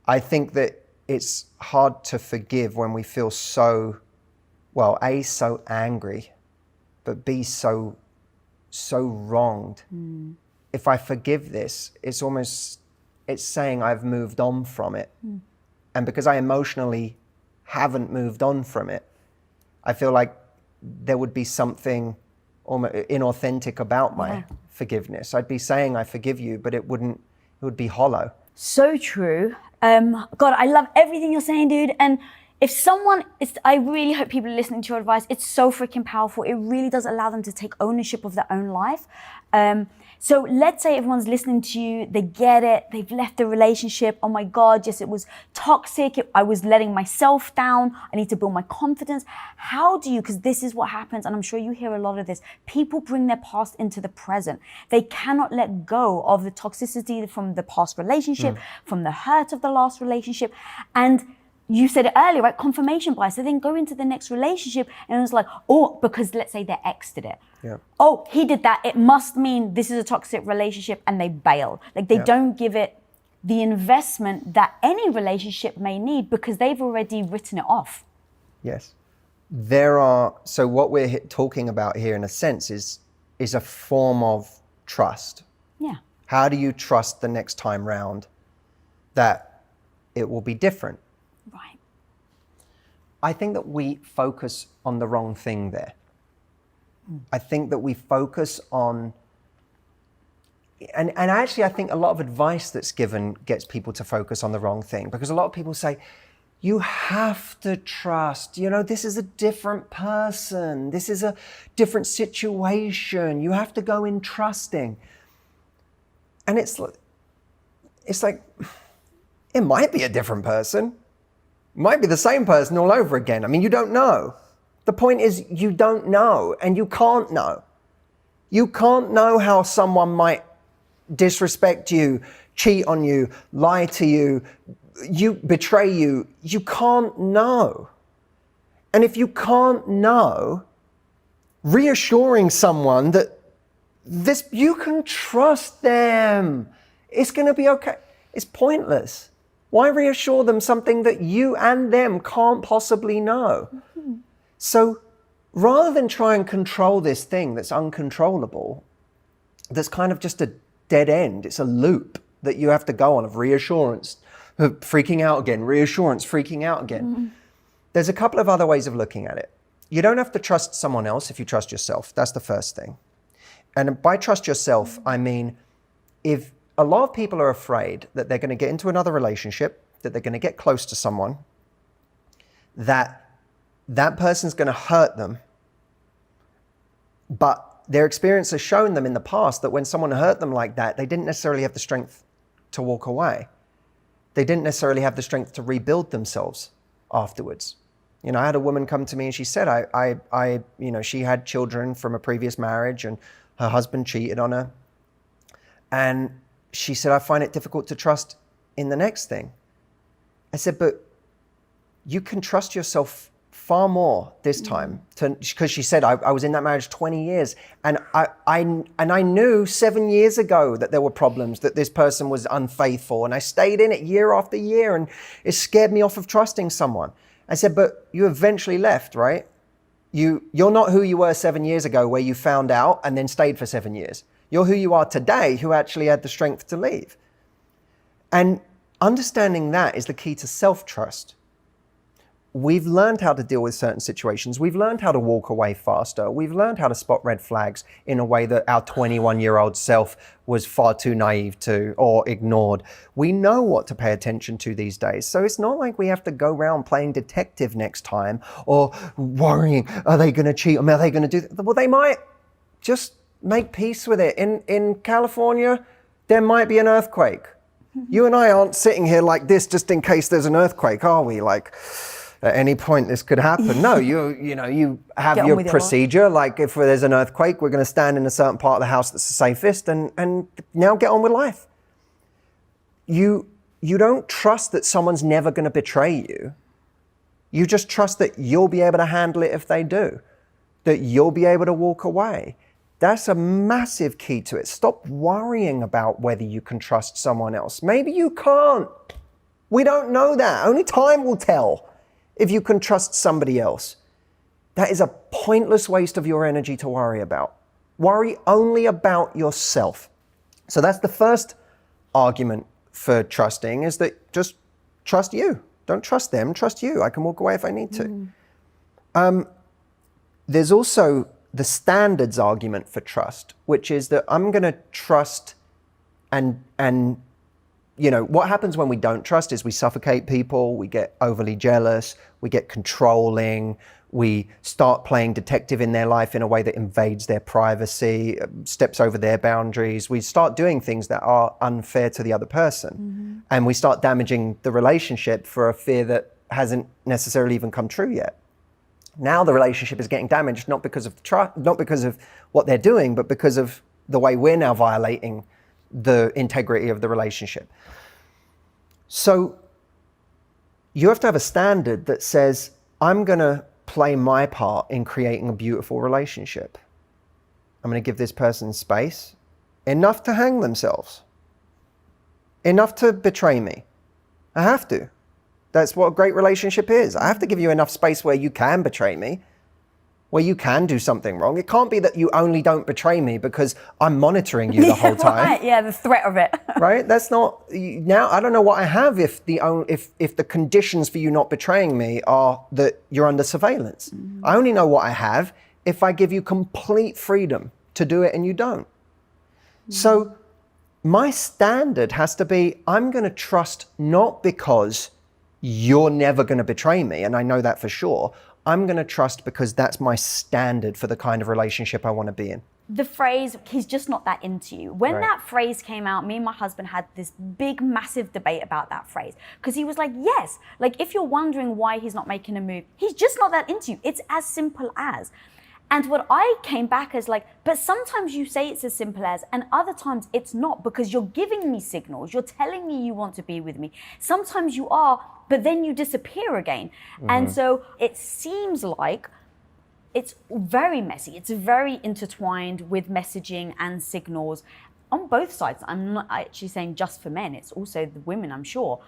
I think that it's hard to forgive when we feel so, A, so angry, but B, so wronged. If I forgive this, it's saying I've moved on from it. And because I emotionally haven't moved on from it, I feel like there would be something almost inauthentic about my forgiveness. I'd be saying I forgive you, but it would be hollow. So true. God, I love everything you're saying, dude. And if someone is, I really hope people are listening to your advice. It's so freaking powerful. It really does allow them to take ownership of their own life. So let's say everyone's listening to you, they get it, they've left the relationship. Oh my God, yes, it was toxic. I was letting myself down. I need to build my confidence. How do you, because this is what happens, and I'm sure you hear a lot of this, people bring their past into the present. They cannot let go of the toxicity from the past relationship, from the hurt of the last relationship. And you said it earlier, right? Confirmation bias. They then go into the next relationship and it's like, oh, because let's say their ex did it. Yeah. Oh, he did that. It must mean this is a toxic relationship, and they bail. Like they don't give it the investment that any relationship may need because they've already written it off. Yes. So what we're talking about here in a sense is a form of trust. Yeah. How do you trust the next time round that it will be different? Right. I think that we focus on the wrong thing there. I think that we focus on, and actually I think a lot of advice that's given gets people to focus on the wrong thing, because a lot of people say, you have to trust, this is a different person, this is a different situation, you have to go in trusting. And it's like, it might be a different person. Might be the same person all over again. I mean, you don't know. The point is you don't know, and you can't know. You can't know how someone might disrespect you, cheat on you, lie to you, betray you. You can't know. And if you can't know, reassuring someone that you can trust them, it's going to be okay, it's pointless. Why reassure them something that you and them can't possibly know? So rather than try and control this thing that's uncontrollable, that's kind of just a dead end, it's a loop that you have to go on of reassurance, freaking out again, reassurance, freaking out again. There's a couple of other ways of looking at it. You don't have to trust someone else if you trust yourself. That's the first thing. And by trust yourself, I mean, if a lot of people are afraid that they're going to get into another relationship, that they're going to get close to someone, that person's going to hurt them, but their experience has shown them in the past that when someone hurt them like that, they didn't necessarily have the strength to walk away. They didn't necessarily have the strength to rebuild themselves afterwards. You know, I had a woman come to me and she said, she had children from a previous marriage and her husband cheated on her. And she said, I find it difficult to trust in the next thing. I said, but you can trust yourself far more this time, because she said, I was in that marriage 20 years and I knew 7 years ago that there were problems, that this person was unfaithful, and I stayed in it year after year and it scared me off of trusting someone. I said, but you eventually left, right? You're not who you were 7 years ago where you found out and then stayed for 7 years. You're who you are today, who actually had the strength to leave. And understanding that is the key to self-trust. We've learned how to deal with certain situations. We've learned how to walk away faster. We've learned how to spot red flags in a way that our 21-year-old self was far too naive to or ignored. We know what to pay attention to these days. So it's not like we have to go around playing detective next time or worrying, are they going to cheat on me? Are they going to do that? Well, they might. Just make peace with it. In California, there might be an earthquake. You and I aren't sitting here like this just in case there's an earthquake, are we? Like, at any point this could happen. No, you have your procedure. Like, if there's an earthquake, we're going to stand in a certain part of the house that's the safest, and now get on with life. You don't trust that someone's never going to betray you. You just trust that you'll be able to handle it if they do, that you'll be able to walk away. That's a massive key to it. Stop worrying about whether you can trust someone else. Maybe you can't. We don't know that. Only time will tell if you can trust somebody else. That is a pointless waste of your energy to worry about. Worry only about yourself. So that's the first argument for trusting, is that just trust you. Don't trust them, trust you. I can walk away if I need to. There's also the standards argument for trust, which is that I'm going to trust and what happens when we don't trust is we suffocate people, we get overly jealous, we get controlling, we start playing detective in their life in a way that invades their privacy, steps over their boundaries. We start doing things that are unfair to the other person. And we start damaging the relationship for a fear that hasn't necessarily even come true yet. Now the relationship is getting damaged, not because of not because of what they're doing, but because of the way we're now violating the integrity of the relationship. So you have to have a standard that says, I'm going to play my part in creating a beautiful relationship. I'm going to give this person space, enough to hang themselves, enough to betray me. I have to. That's what a great relationship is. I have to give you enough space where you can betray me, where you can do something wrong. It can't be that you only don't betray me because I'm monitoring you the whole time. Right. Yeah, the threat of it. Right? That's not, now I don't know what I have if the conditions for you not betraying me are that you're under surveillance. I only know what I have if I give you complete freedom to do it and you don't. So my standard has to be, I'm going to trust not because you're never going to betray me, and I know that for sure. I'm going to trust because that's my standard for the kind of relationship I want to be in. The phrase, he's just not that into you. When that phrase came out, me and my husband had this big, massive debate about that phrase. Because he was like, yes, like if you're wondering why he's not making a move, he's just not that into you. It's as simple as. And what I came back as like, but sometimes you say it's as simple as, and other times it's not, because you're giving me signals. You're telling me you want to be with me. Sometimes you are, but then you disappear again. And so it seems like it's very messy. It's very intertwined with messaging and signals on both sides. I'm not actually saying just for men. It's also the women, I'm sure.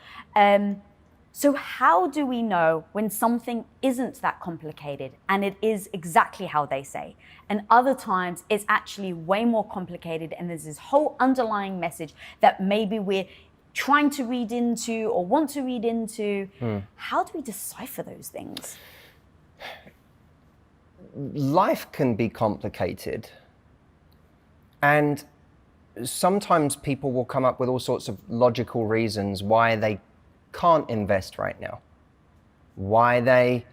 So how do we know when something isn't that complicated and it is exactly how they say? And other times it's actually way more complicated and there's this whole underlying message that maybe we're trying to read into or want to read into. How do we decipher those things? Life can be complicated. And sometimes people will come up with all sorts of logical reasons why they can't invest right now, why they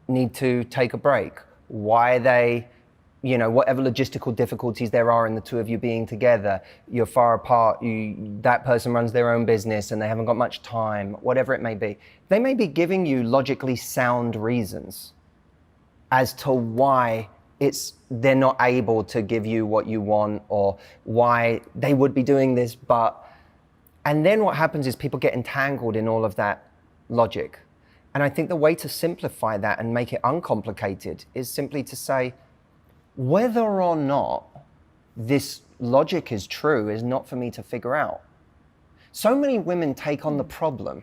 need to take a break, why they, whatever logistical difficulties there are in the two of you being together, you're far apart, that person runs their own business and they haven't got much time, whatever it may be. They may be giving you logically sound reasons as to why they're not able to give you what you want, or why they would be doing this, and then what happens is people get entangled in all of that logic. And I think the way to simplify that and make it uncomplicated is simply to say, whether or not this logic is true is not for me to figure out. So many women take on the problem.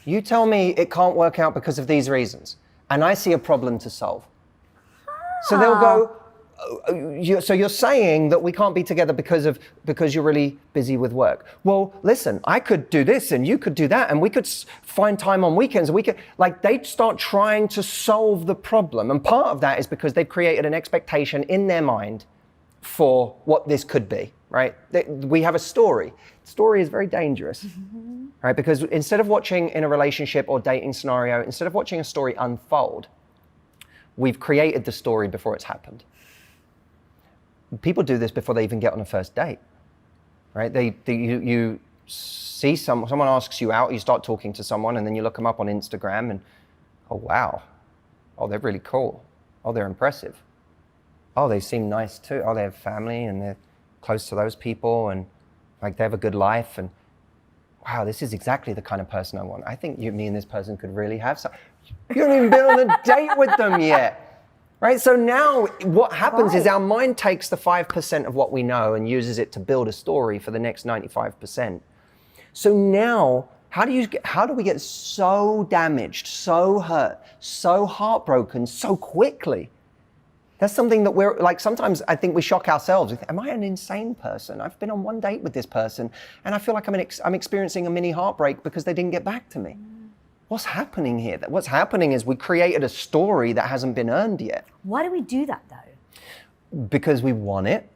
You tell me it can't work out because of these reasons, and I see a problem to solve. So they'll go, so you're saying that we can't be together because you're really busy with work. Well, listen, I could do this and you could do that, and we could find time on weekends. They start trying to solve the problem. And part of that is because they've created an expectation in their mind for what this could be, right? We have a story. Story is very dangerous, right? Because instead of watching in a relationship or dating scenario, instead of watching a story unfold, we've created the story before it's happened. People do this before they even get on a first date, right? You see someone asks you out, you start talking to someone, and then you look them up on Instagram and, oh, wow. Oh, they're really cool. Oh, they're impressive. Oh, they seem nice too. Oh, they have family and they're close to those people, and they have a good life, and wow, this is exactly the kind of person I want. I think me and this person could really have some. You haven't even been on a date with them yet, right? So now what happens is our mind takes the 5% of what we know and uses it to build a story for the next 95%. So now, how do we get so damaged, so hurt, so heartbroken so quickly? That's something that sometimes I think we shock ourselves. We think, am I an insane person? I've been on one date with this person and I feel like I'm experiencing a mini heartbreak because they didn't get back to me. What's happening here? What's happening is we created a story that hasn't been earned yet. Why do we do that though? Because we want it.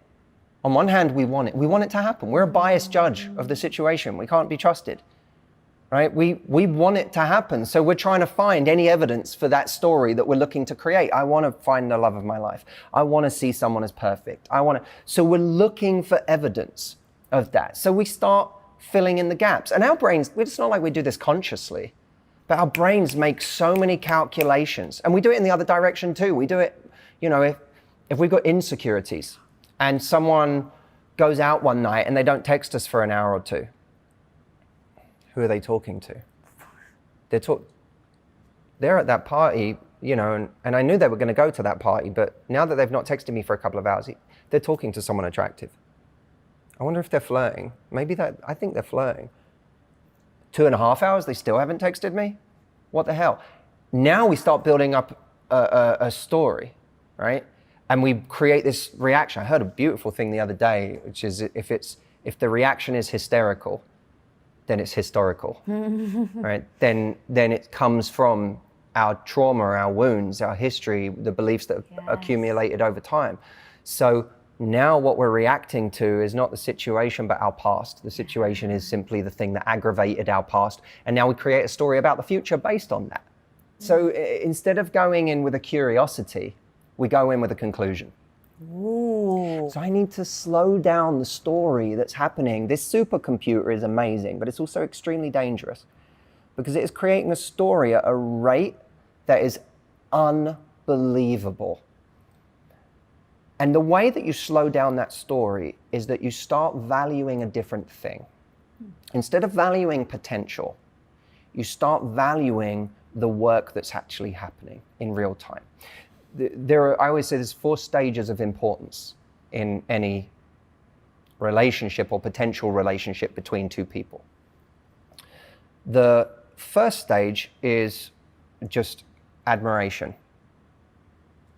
On one hand, we want it. We want it to happen. We're a biased judge of the situation. We can't be trusted, right? We want it to happen. So we're trying to find any evidence for that story that we're looking to create. I want to find the love of my life. I want to see someone as perfect. So we're looking for evidence of that. So we start filling in the gaps. And our brains, it's not like we do this consciously, but our brains make so many calculations. And we do it in the other direction too. We do it, if we've got insecurities and someone goes out one night and they don't text us for an hour or two, who are they talking to? They're at that party, and I knew they were going to go to that party, but now that they've not texted me for a couple of hours, they're talking to someone attractive. I wonder if they're flirting. I think they're flirting. 2.5 hours, they still haven't texted me? What the hell? Now we start building up a story, right? And we create this reaction. I heard a beautiful thing the other day, which is if the reaction is hysterical, then it's historical, right? Then it comes from our trauma, our wounds, our history, the beliefs that have accumulated over time. So now what we're reacting to is not the situation, but our past. The situation is simply the thing that aggravated our past. And now we create a story about the future based on that. So instead of going in with a curiosity, we go in with a conclusion. Ooh. So I need to slow down the story that's happening. This supercomputer is amazing, but it's also extremely dangerous because it is creating a story at a rate that is unbelievable. And the way that you slow down that story is that you start valuing a different thing. Instead of valuing potential, you start valuing the work that's actually happening in real time. I always say there's 4 stages of importance in any relationship or potential relationship between two people. The first stage is just admiration,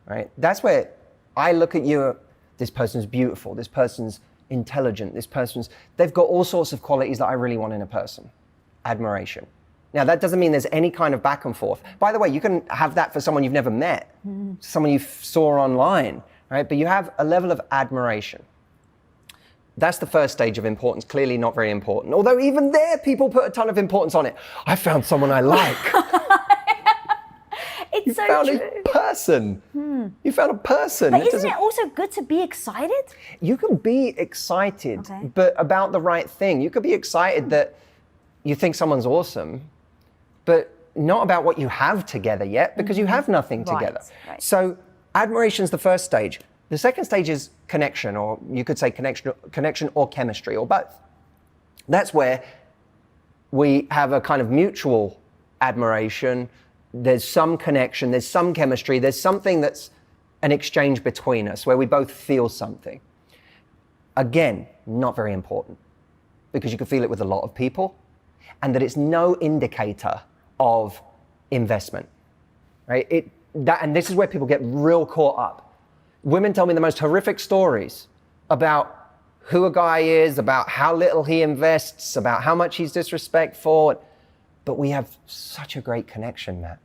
right? That's where I look at you, this person's beautiful, this person's intelligent, they've got all sorts of qualities that I really want in a person. Admiration. Now, that doesn't mean there's any kind of back and forth. By the way, you can have that for someone you've never met, someone you saw online, right? But you have a level of admiration. That's the first stage of importance, clearly not very important. Although even there, people put a ton of importance on it. I found someone I like. It's You so found true. a person. You found a person. But isn't it also good to be excited? You can be excited, Okay. but about the right thing. You could be excited that you think someone's awesome, but not about what you have together yet, because you have nothing together. Right. So admiration's the first stage. The second stage is connection, or you could say connection or chemistry, or both. That's where we have a kind of mutual admiration. There's some connection, there's some chemistry, there's something that's an exchange between us where we both feel something. Again, not very important, because you can feel it with a lot of people, and that it's no indicator of investment, right? And this is where people get real caught up. Women tell me the most horrific stories about who a guy is, about how little he invests, about how much he's disrespectful. But we have such a great connection, Matt.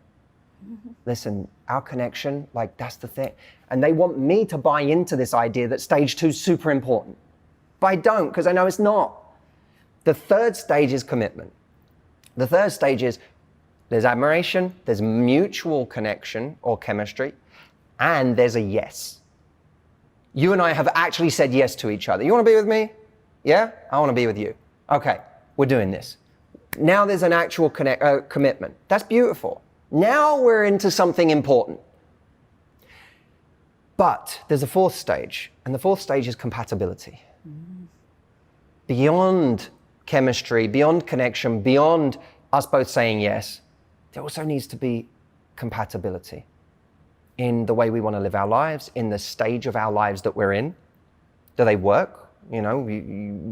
Listen, our connection, like, that's the thing. And they want me to buy into this idea that stage 2 is super important. But I don't, because I know it's not. The third stage is commitment. The third stage is there's admiration, there's mutual connection or chemistry, and there's a yes. You and I have actually said yes to each other. You want to be with me? Yeah? I want to be with you. Okay, we're doing this. Now there's an actual commitment. That's beautiful. Now we're into something important. But there's a fourth stage, and the fourth stage is compatibility. Beyond chemistry, beyond connection, beyond us both saying yes, there also needs to be compatibility in the way we want to live our lives, in the stage of our lives that we're in. Do they work? You know,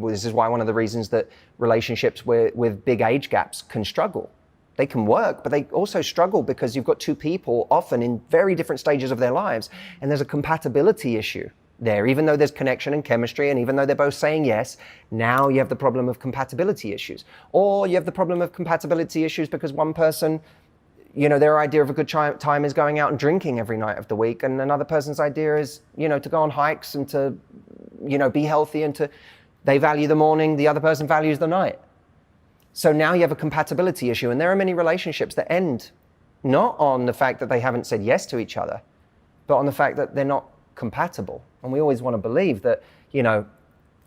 this is why one of the reasons that relationships with big age gaps can struggle. They can work, but they also struggle because you've got two people often in very different stages of their lives, and there's a compatibility issue there. Even though there's connection and chemistry, and even though they're both saying yes, now you have the problem of compatibility issues. Or you have the problem of compatibility issues because one person, you know, their idea of a good time is going out and drinking every night of the week, and another person's idea is, you know, to go on hikes and to, you know, be healthy, and they value the morning, the other person values the night. So now you have a compatibility issue, and there are many relationships that end not on the fact that they haven't said yes to each other, but on the fact that they're not compatible. And we always want to believe that, you know,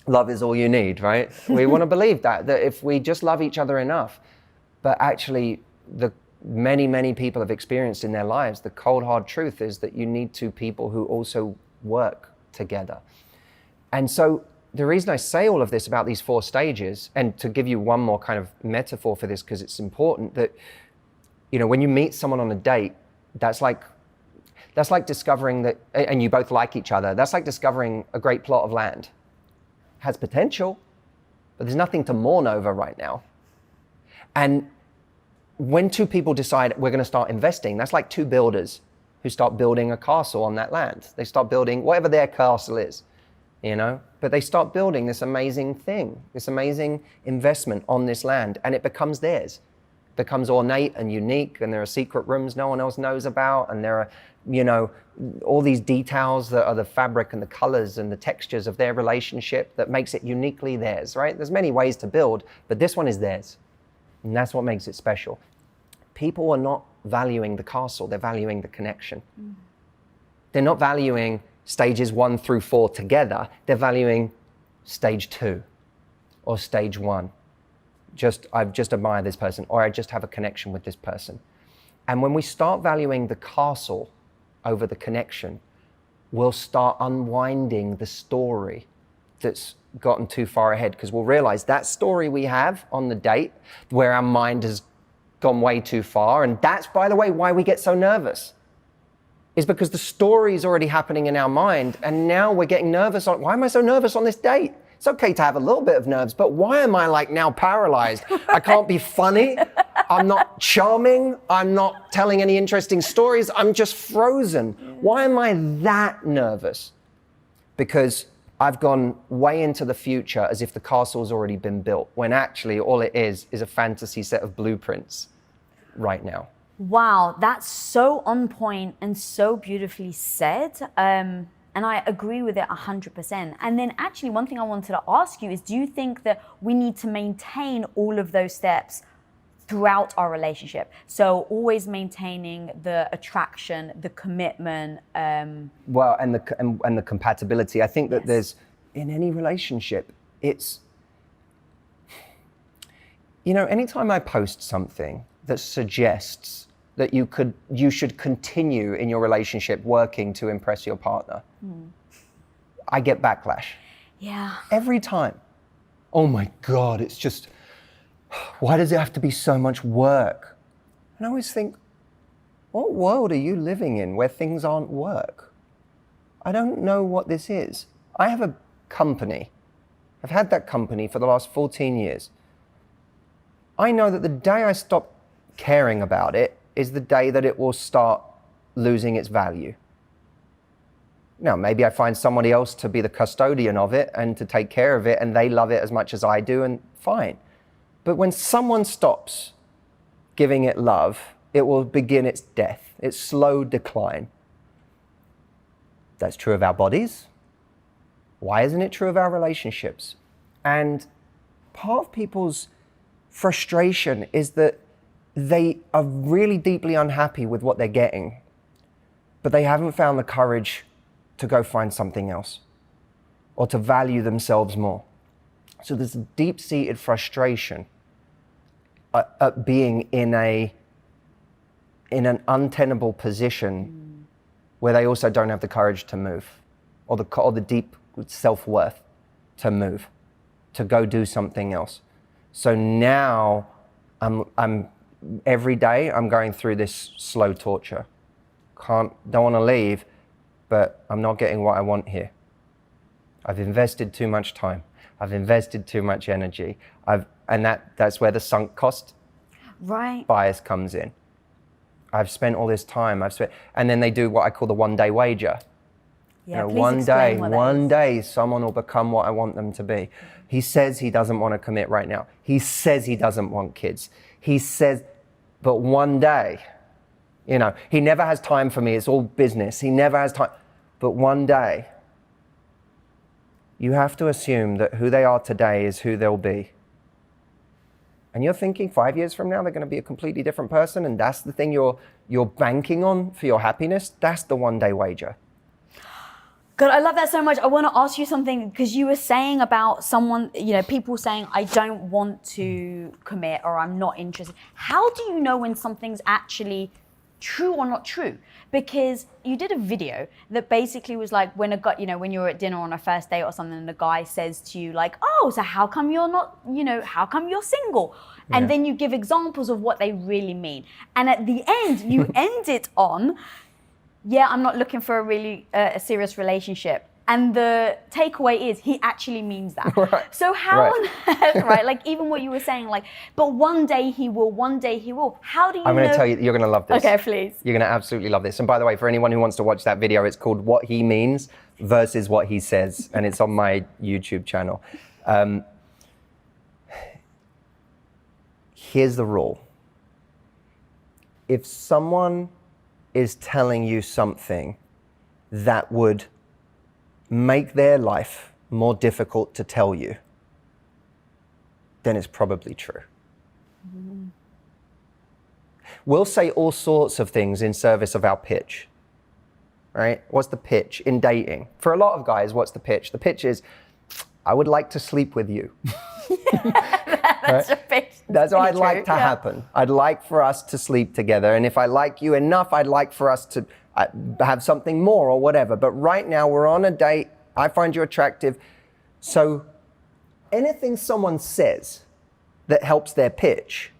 love is all you need, right? We want to believe that if we just love each other enough. But actually, the many people have experienced in their lives, the cold hard truth is that you need two people who also work together. And so the reason I say all of this about these four stages, and to give you one more kind of metaphor for this, because it's important, that, you know, when you meet someone on a date, that's like discovering that, and you both like each other, that's like discovering a great plot of land. Has potential, but there's nothing to mourn over right now. And when two people decide we're going to start investing, that's like two builders who start building a castle on that land. They start building whatever their castle is, you know, but they start building this amazing thing, this amazing investment on this land, and it becomes theirs. It becomes ornate and unique, and there are secret rooms no one else knows about, and there are, you know, all these details that are the fabric and the colors and the textures of their relationship that makes it uniquely theirs, right? There's many ways to build, but this one is theirs. And that's what makes it special. People are not valuing the castle, they're valuing the connection. They're not valuing stages 1 through 4 together, they're valuing stage 2 or stage 1. I've just admired this person, or I just have a connection with this person. And when we start valuing the castle over the connection, we'll start unwinding the story that's gotten too far ahead, because we'll realize that story we have on the date where our mind has gone way too far, and that's, by the way, why we get so nervous, is because the story is already happening in our mind, and now we're getting nervous on, why am I so nervous on this date? It's okay to have a little bit of nerves, but why am I like now paralyzed? I can't be funny, I'm not charming, I'm not telling any interesting stories, I'm just frozen. Why am I that nervous? Because I've gone way into the future as if the castle's already been built, when actually all it is a fantasy set of blueprints right now. Wow, that's so on point and so beautifully said. And I agree with it 100%. And then actually one thing I wanted to ask you is, do you think that we need to maintain all of those steps throughout our relationship? So always maintaining the attraction, the commitment. Well, and the compatibility. I think that Yes. there's, in any relationship, it's, you know, anytime I post something that suggests that you should continue in your relationship working to impress your partner, I get backlash. Yeah. Every time. Oh my God, it's just, why does it have to be so much work? And I always think, what world are you living in where things aren't work? I don't know what this is. I have a company. I've had that company for the last 14 years. I know that the day I stop caring about it is the day that it will start losing its value. Now, maybe I find somebody else to be the custodian of it and to take care of it, and they love it as much as I do, and fine. But when someone stops giving it love, it will begin its death, its slow decline. That's true of our bodies. Why isn't it true of our relationships? And part of people's frustration is that they are really deeply unhappy with what they're getting, but they haven't found the courage to go find something else or to value themselves more. So there's a deep-seated frustration at being in an untenable position where they also don't have the courage to move, or the deep self-worth to move, to go do something else. So now I'm every day I'm going through this slow torture. Don't want to leave, but I'm not getting what I want here. I've invested too much time. I've invested too much energy. And that's where the sunk cost bias comes in. I've spent all this time. And then they do what I call the one-day wager. Yeah, you know, please one day someone will become what I want them to be. He says he doesn't want to commit right now. He says he doesn't want kids. He says, but one day, you know, he never has time for me. It's all business. He never has time. But one day, you have to assume that who they are today is who they'll be. And you're thinking 5 years from now, they're going to be a completely different person. And that's the thing you're banking on for your happiness. That's the one-day wager. God, I love that so much. I want to ask you something, because you were saying about someone, you know, people saying, I don't want to commit, or I'm not interested. How do you know when something's actually true or not true? Because you did a video that basically was like, when a guy, you know, when you're at dinner on a first date or something, and the guy says to you like, oh, so how come you're not, you know, how come you're single? And then you give examples of what they really mean. And at the end, you end it on, yeah, I'm not looking for a really serious relationship. And the takeaway is he actually means that. Right. So how on earth, right? Like even what you were saying, like, but one day he will, one day he will. How do you know? I'm going to tell you, you're going to love this. Okay, please. You're going to absolutely love this. And by the way, for anyone who wants to watch that video, it's called What He Means versus What He Says. And it's on my YouTube channel. Here's the rule. If someone is telling you something that would make their life more difficult to tell you, then it's probably true. We'll say all sorts of things in service of our pitch, right? What's the pitch in dating? For a lot of guys, what's the pitch? The pitch is, I would like to sleep with you. That's a pitch. That's what I'd like to happen. I'd like for us to sleep together. And if I like you enough, I'd like for us to have something more or whatever. But right now we're on a date. I find you attractive. So anything someone says that helps their pitch,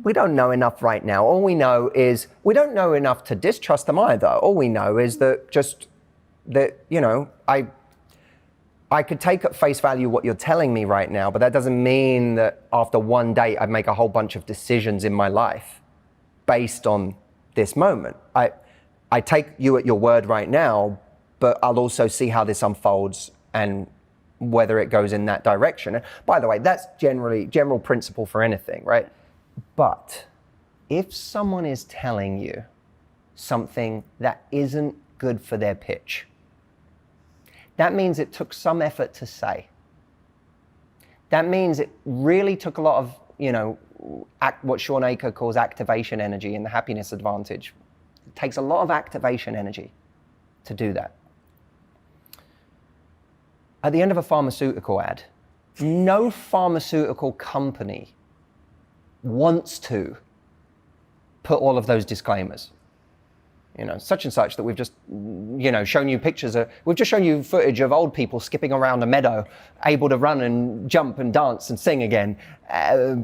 we don't know enough right now. All we know is we don't know enough to distrust them either. All we know is that you know, I could take at face value what you're telling me right now, but that doesn't mean that after one date I'd make a whole bunch of decisions in my life based on this moment. I take you at your word right now, but I'll also see how this unfolds and whether it goes in that direction. And by the way, that's general principle for anything, right? But if someone is telling you something that isn't good for their pitch. That means it took some effort to say. That means it really took a lot of, what Sean Aker calls activation energy in the happiness advantage. It takes a lot of activation energy to do that. At the end of a pharmaceutical ad, no pharmaceutical company wants to put all of those disclaimers. Such and such that we've just, shown you pictures of, we've just shown you footage of old people skipping around a meadow, able to run and jump and dance and sing again.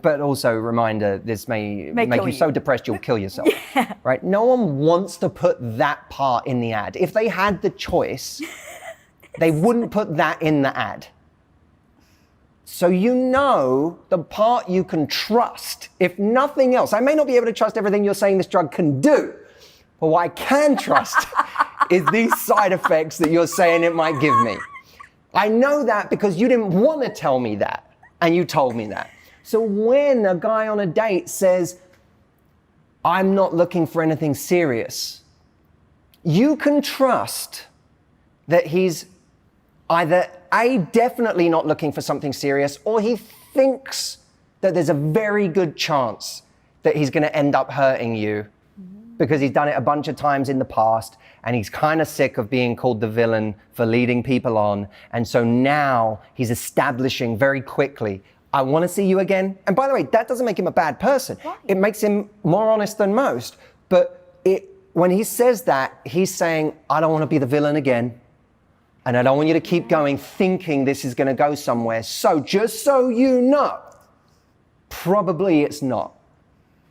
But also, reminder, this may make you so depressed you'll kill yourself. Yeah. Right? No one wants to put that part in the ad. If they had the choice, they wouldn't put that in the ad. So the part you can trust, if nothing else. I may not be able to trust everything you're saying this drug can do, but what I can trust is these side effects that you're saying it might give me. I know that because you didn't want to tell me that, and you told me that. So when a guy on a date says, I'm not looking for anything serious, you can trust that he's either A, definitely not looking for something serious, or he thinks that there's a very good chance that he's going to end up hurting you because he's done it a bunch of times in the past and he's kind of sick of being called the villain for leading people on. And so now he's establishing very quickly, I want to see you again. And by the way, that doesn't make him a bad person. Right. It makes him more honest than most. But when he says that, he's saying, I don't want to be the villain again. And I don't want you to keep going thinking this is going to go somewhere. So just so you know, probably it's not.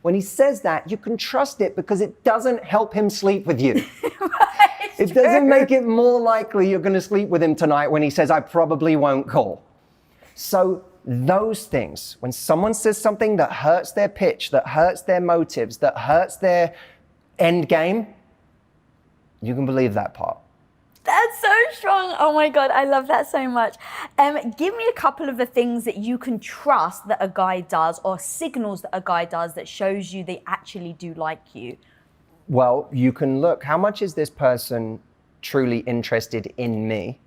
When he says that, you can trust it because it doesn't help him sleep with you. Right, it doesn't make it more likely you're going to sleep with him tonight when he says, I probably won't call. So those things, when someone says something that hurts their pitch, that hurts their motives, that hurts their end game, you can believe that part. That's so strong. Oh my God, I love that so much. Give me a couple of the things that you can trust that a guy does, or signals that a guy does that shows you they actually do like you. Well, you can look, how much is this person truly interested in me?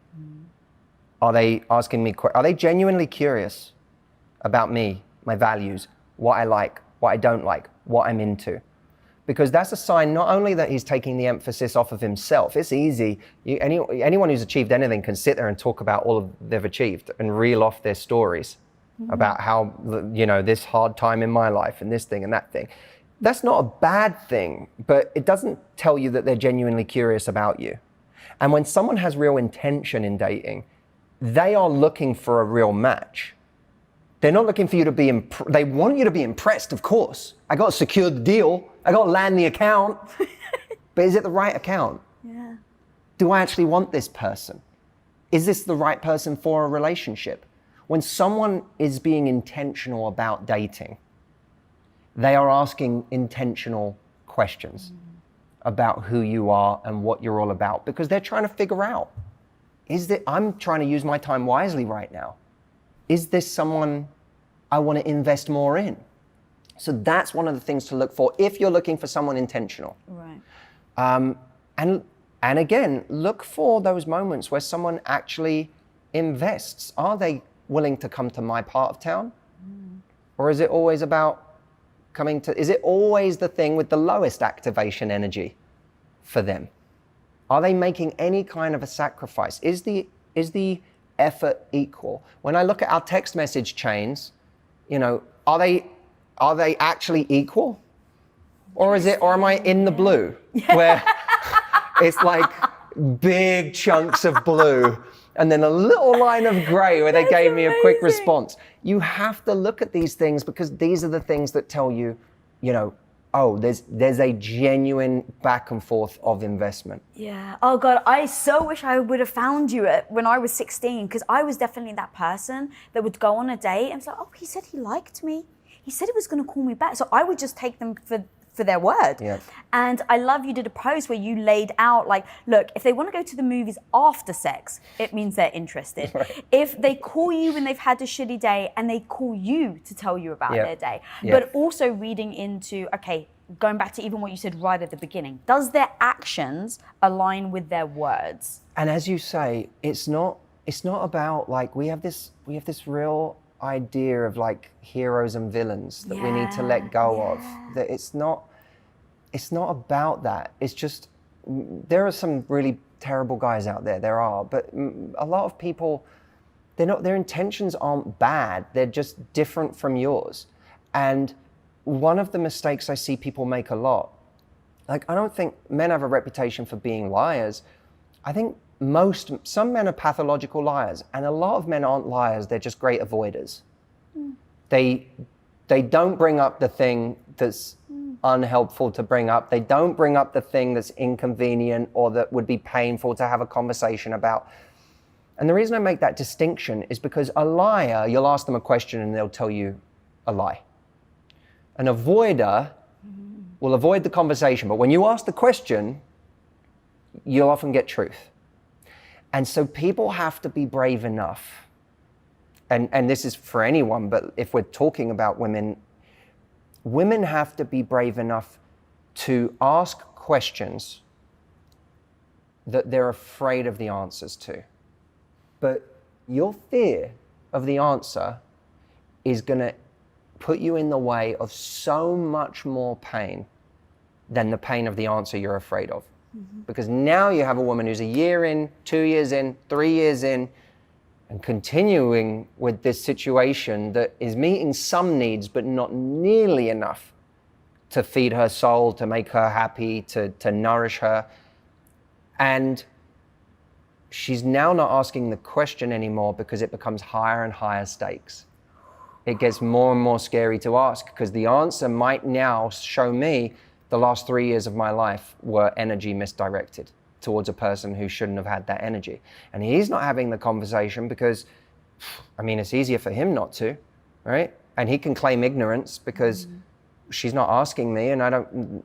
Are they asking me, are they genuinely curious about me, my values, what I like, what I don't like, what I'm into? Because that's a sign not only that he's taking the emphasis off of himself. It's easy. Anyone who's achieved anything can sit there and talk about all they've achieved and reel off their stories about how, this hard time in my life and this thing and that thing. That's not a bad thing, but it doesn't tell you that they're genuinely curious about you. And when someone has real intention in dating, they are looking for a real match. They're not looking for you to be, they want you to be impressed, of course. I got to secure the deal. I got to land the account. But is it the right account? Yeah. Do I actually want this person? Is this the right person for a relationship? When someone is being intentional about dating, they are asking intentional questions about who you are and what you're all about, because they're trying to figure out, I'm trying to use my time wisely right now. Is this someone I want to invest more in? So that's one of the things to look for if you're looking for someone intentional. Right. And again, look for those moments where someone actually invests. Are they willing to come to my part of town? Or is it always about is it always the thing with the lowest activation energy for them? Are they making any kind of a sacrifice? Is the effort equal? When I look at our text message chains, are they actually equal? Or am I in the blue? Where it's like big chunks of blue and then a little line of gray where they gave me a quick response. You have to look at these things because these are the things that tell you, oh, there's a genuine back and forth of investment. Yeah. Oh God, I so wish I would have found you when I was 16, because I was definitely that person that would go on a date and it's like, oh, he said he liked me. He said he was going to call me back. So I would just take them for their word. Yeah. And I love you did a post where you laid out like, look, if they want to go to the movies after sex, it means they're interested. Right. If they call you when they've had a shitty day and they call you to tell you about their day, but also reading into, okay, going back to even what you said right at the beginning, does their actions align with their words? And as you say, it's not about like, we have this real idea of like heroes and villains that we need to let go of. That it's not about that. It's just, there are some really terrible guys out there, but a lot of people, their intentions aren't bad, they're just different from yours. And one of the mistakes I see people make a lot, like, I don't think men have a reputation for being liars. I think some men are pathological liars, and a lot of men aren't liars, they're just great avoiders. They don't bring up the thing that's unhelpful to bring up. They don't bring up the thing that's inconvenient or that would be painful to have a conversation about. And the reason I make that distinction is because a liar, you'll ask them a question and they'll tell you a lie. An avoider will avoid the conversation, but when you ask the question, you'll often get truth. And so people have to be brave enough, and this is for anyone, but if we're talking about women have to be brave enough to ask questions that they're afraid of the answers to. But your fear of the answer is going to put you in the way of so much more pain than the pain of the answer you're afraid of. Because now you have a woman who's a year in, 2 years in, 3 years in, and continuing with this situation that is meeting some needs, but not nearly enough to feed her soul, to make her happy, to nourish her. And she's now not asking the question anymore because it becomes higher and higher stakes. It gets more and more scary to ask because the answer might now show me the last 3 years of my life were energy misdirected towards a person who shouldn't have had that energy. And he's not having the conversation because, I mean, it's easier for him not to, right? And he can claim ignorance because she's not asking me, and I don't,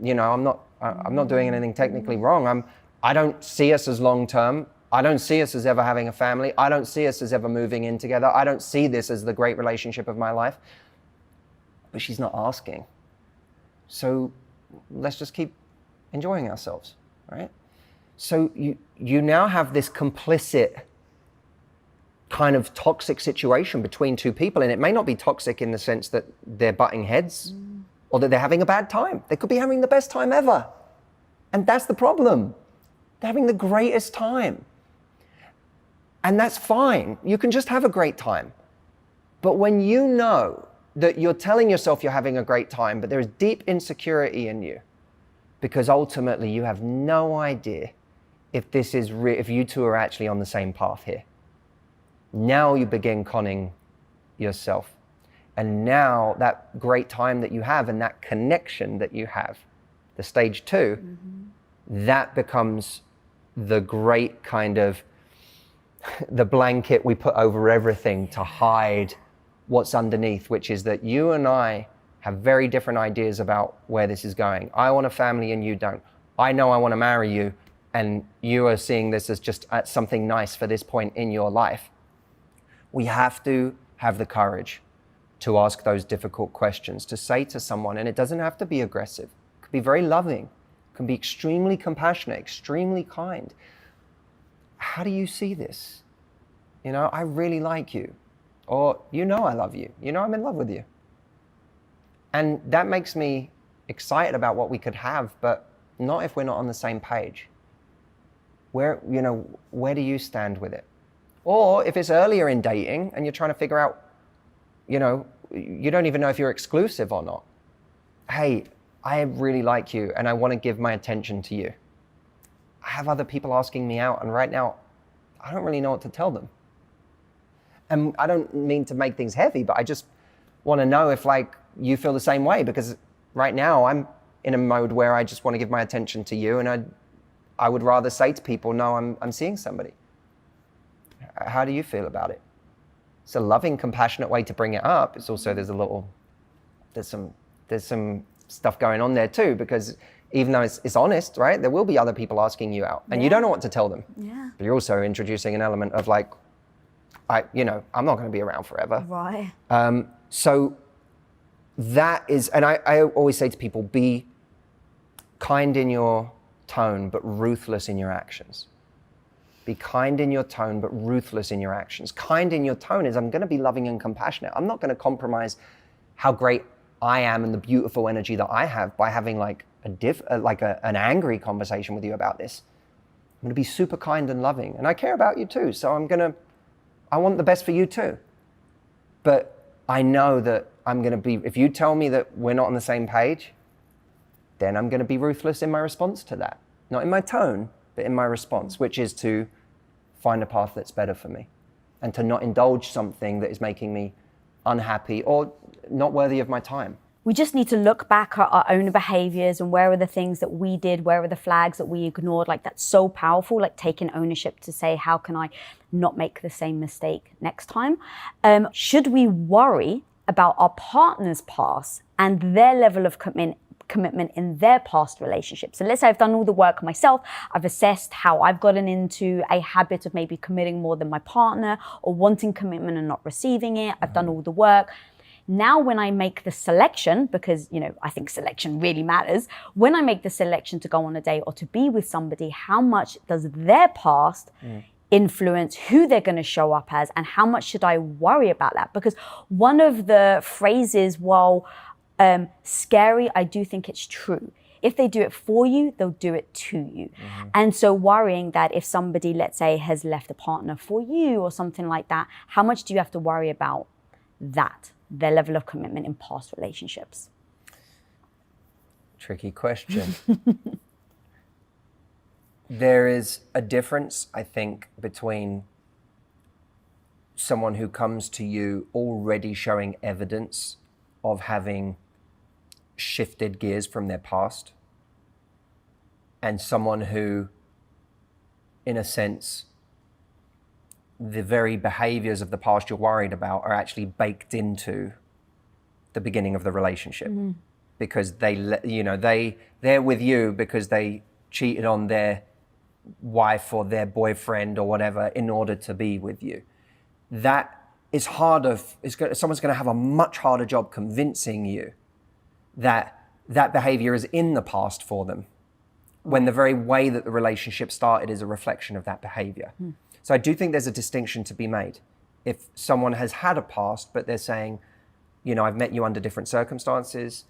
I'm not doing anything technically wrong. I don't see us as long-term. I don't see us as ever having a family. I don't see us as ever moving in together. I don't see this as the great relationship of my life. But she's not asking. So let's just keep enjoying ourselves, right? So you now have this complicit kind of toxic situation between two people, and it may not be toxic in the sense that they're butting heads or that they're having a bad time. They could be having the best time ever. And that's the problem. They're having the greatest time. And that's fine. You can just have a great time. But when you know that you're telling yourself you're having a great time, but there is deep insecurity in you, because ultimately you have no idea if you two are actually on the same path here. Now you begin conning yourself. And now that great time that you have and that connection that you have, the stage 2, that becomes the great kind of, the blanket we put over everything to hide what's underneath, which is that you and I have very different ideas about where this is going. I want a family and you don't. I know I want to marry you and you are seeing this as just something nice for this point in your life. We have to have the courage to ask those difficult questions, to say to someone, and it doesn't have to be aggressive. It could be very loving, it can be extremely compassionate, extremely kind. How do you see this? I really like you. Or, I love you. I'm in love with you. And that makes me excited about what we could have, but not if we're not on the same page. Where do you stand with it? Or if it's earlier in dating and you're trying to figure out, you don't even know if you're exclusive or not. Hey, I really like you and I want to give my attention to you. I have other people asking me out, and right now, I don't really know what to tell them. And I don't mean to make things heavy, but I just want to know if you feel the same way, because right now I'm in a mode where I just want to give my attention to you, and I would rather say to people, no, I'm seeing somebody. How do you feel about it? It's a loving, compassionate way to bring it up. It's also, there's some stuff going on there too, because even though it's honest, right? There will be other people asking you out, and you don't know what to tell them. Yeah. But you're also introducing an element of I'm not going to be around forever. Right. So that is, and I always say to people, be kind in your tone, but ruthless in your actions. Be kind in your tone, but ruthless in your actions. Kind in your tone is, I'm going to be loving and compassionate. I'm not going to compromise how great I am and the beautiful energy that I have by having like an angry conversation with you about this. I'm going to be super kind and loving, and I care about you too. So I want the best for you too. But I know that I'm going to be, if you tell me that we're not on the same page, then I'm going to be ruthless in my response to that. Not in my tone, but in my response, which is to find a path that's better for me and to not indulge something that is making me unhappy or not worthy of my time. We just need to look back at our own behaviors and where are the things that we did, where are the flags that we ignored. Like, that's so powerful, like taking ownership to say, how can I not make the same mistake next time? Should we worry about our partner's past and their level of commitment in their past relationships? So let's say I've done all the work myself, I've assessed how I've gotten into a habit of maybe committing more than my partner or wanting commitment and not receiving it. I've done all the work. Now when I make the selection, because I think selection really matters, when I make the selection to go on a date or to be with somebody, how much does their past influence who they're going to show up as, and how much should I worry about that? Because one of the phrases, while scary, I do think it's true. If they do it for you, they'll do it to you. And so worrying that if somebody, let's say, has left a partner for you or something like that, how much do you have to worry about that, their level of commitment in past relationships? Tricky question. There is a difference, I think, between someone who comes to you already showing evidence of having shifted gears from their past, and someone who, in a sense, the very behaviors of the past you're worried about are actually baked into the beginning of the relationship, because they're with you because they cheated on their wife or their boyfriend or whatever in order to be with you. That is harder. Someone's going to have a much harder job convincing you that that behavior is in the past for them, when the very way that the relationship started is a reflection of that behavior. So I do think there's a distinction to be made. If someone has had a past, but they're saying, I've met you under different circumstances,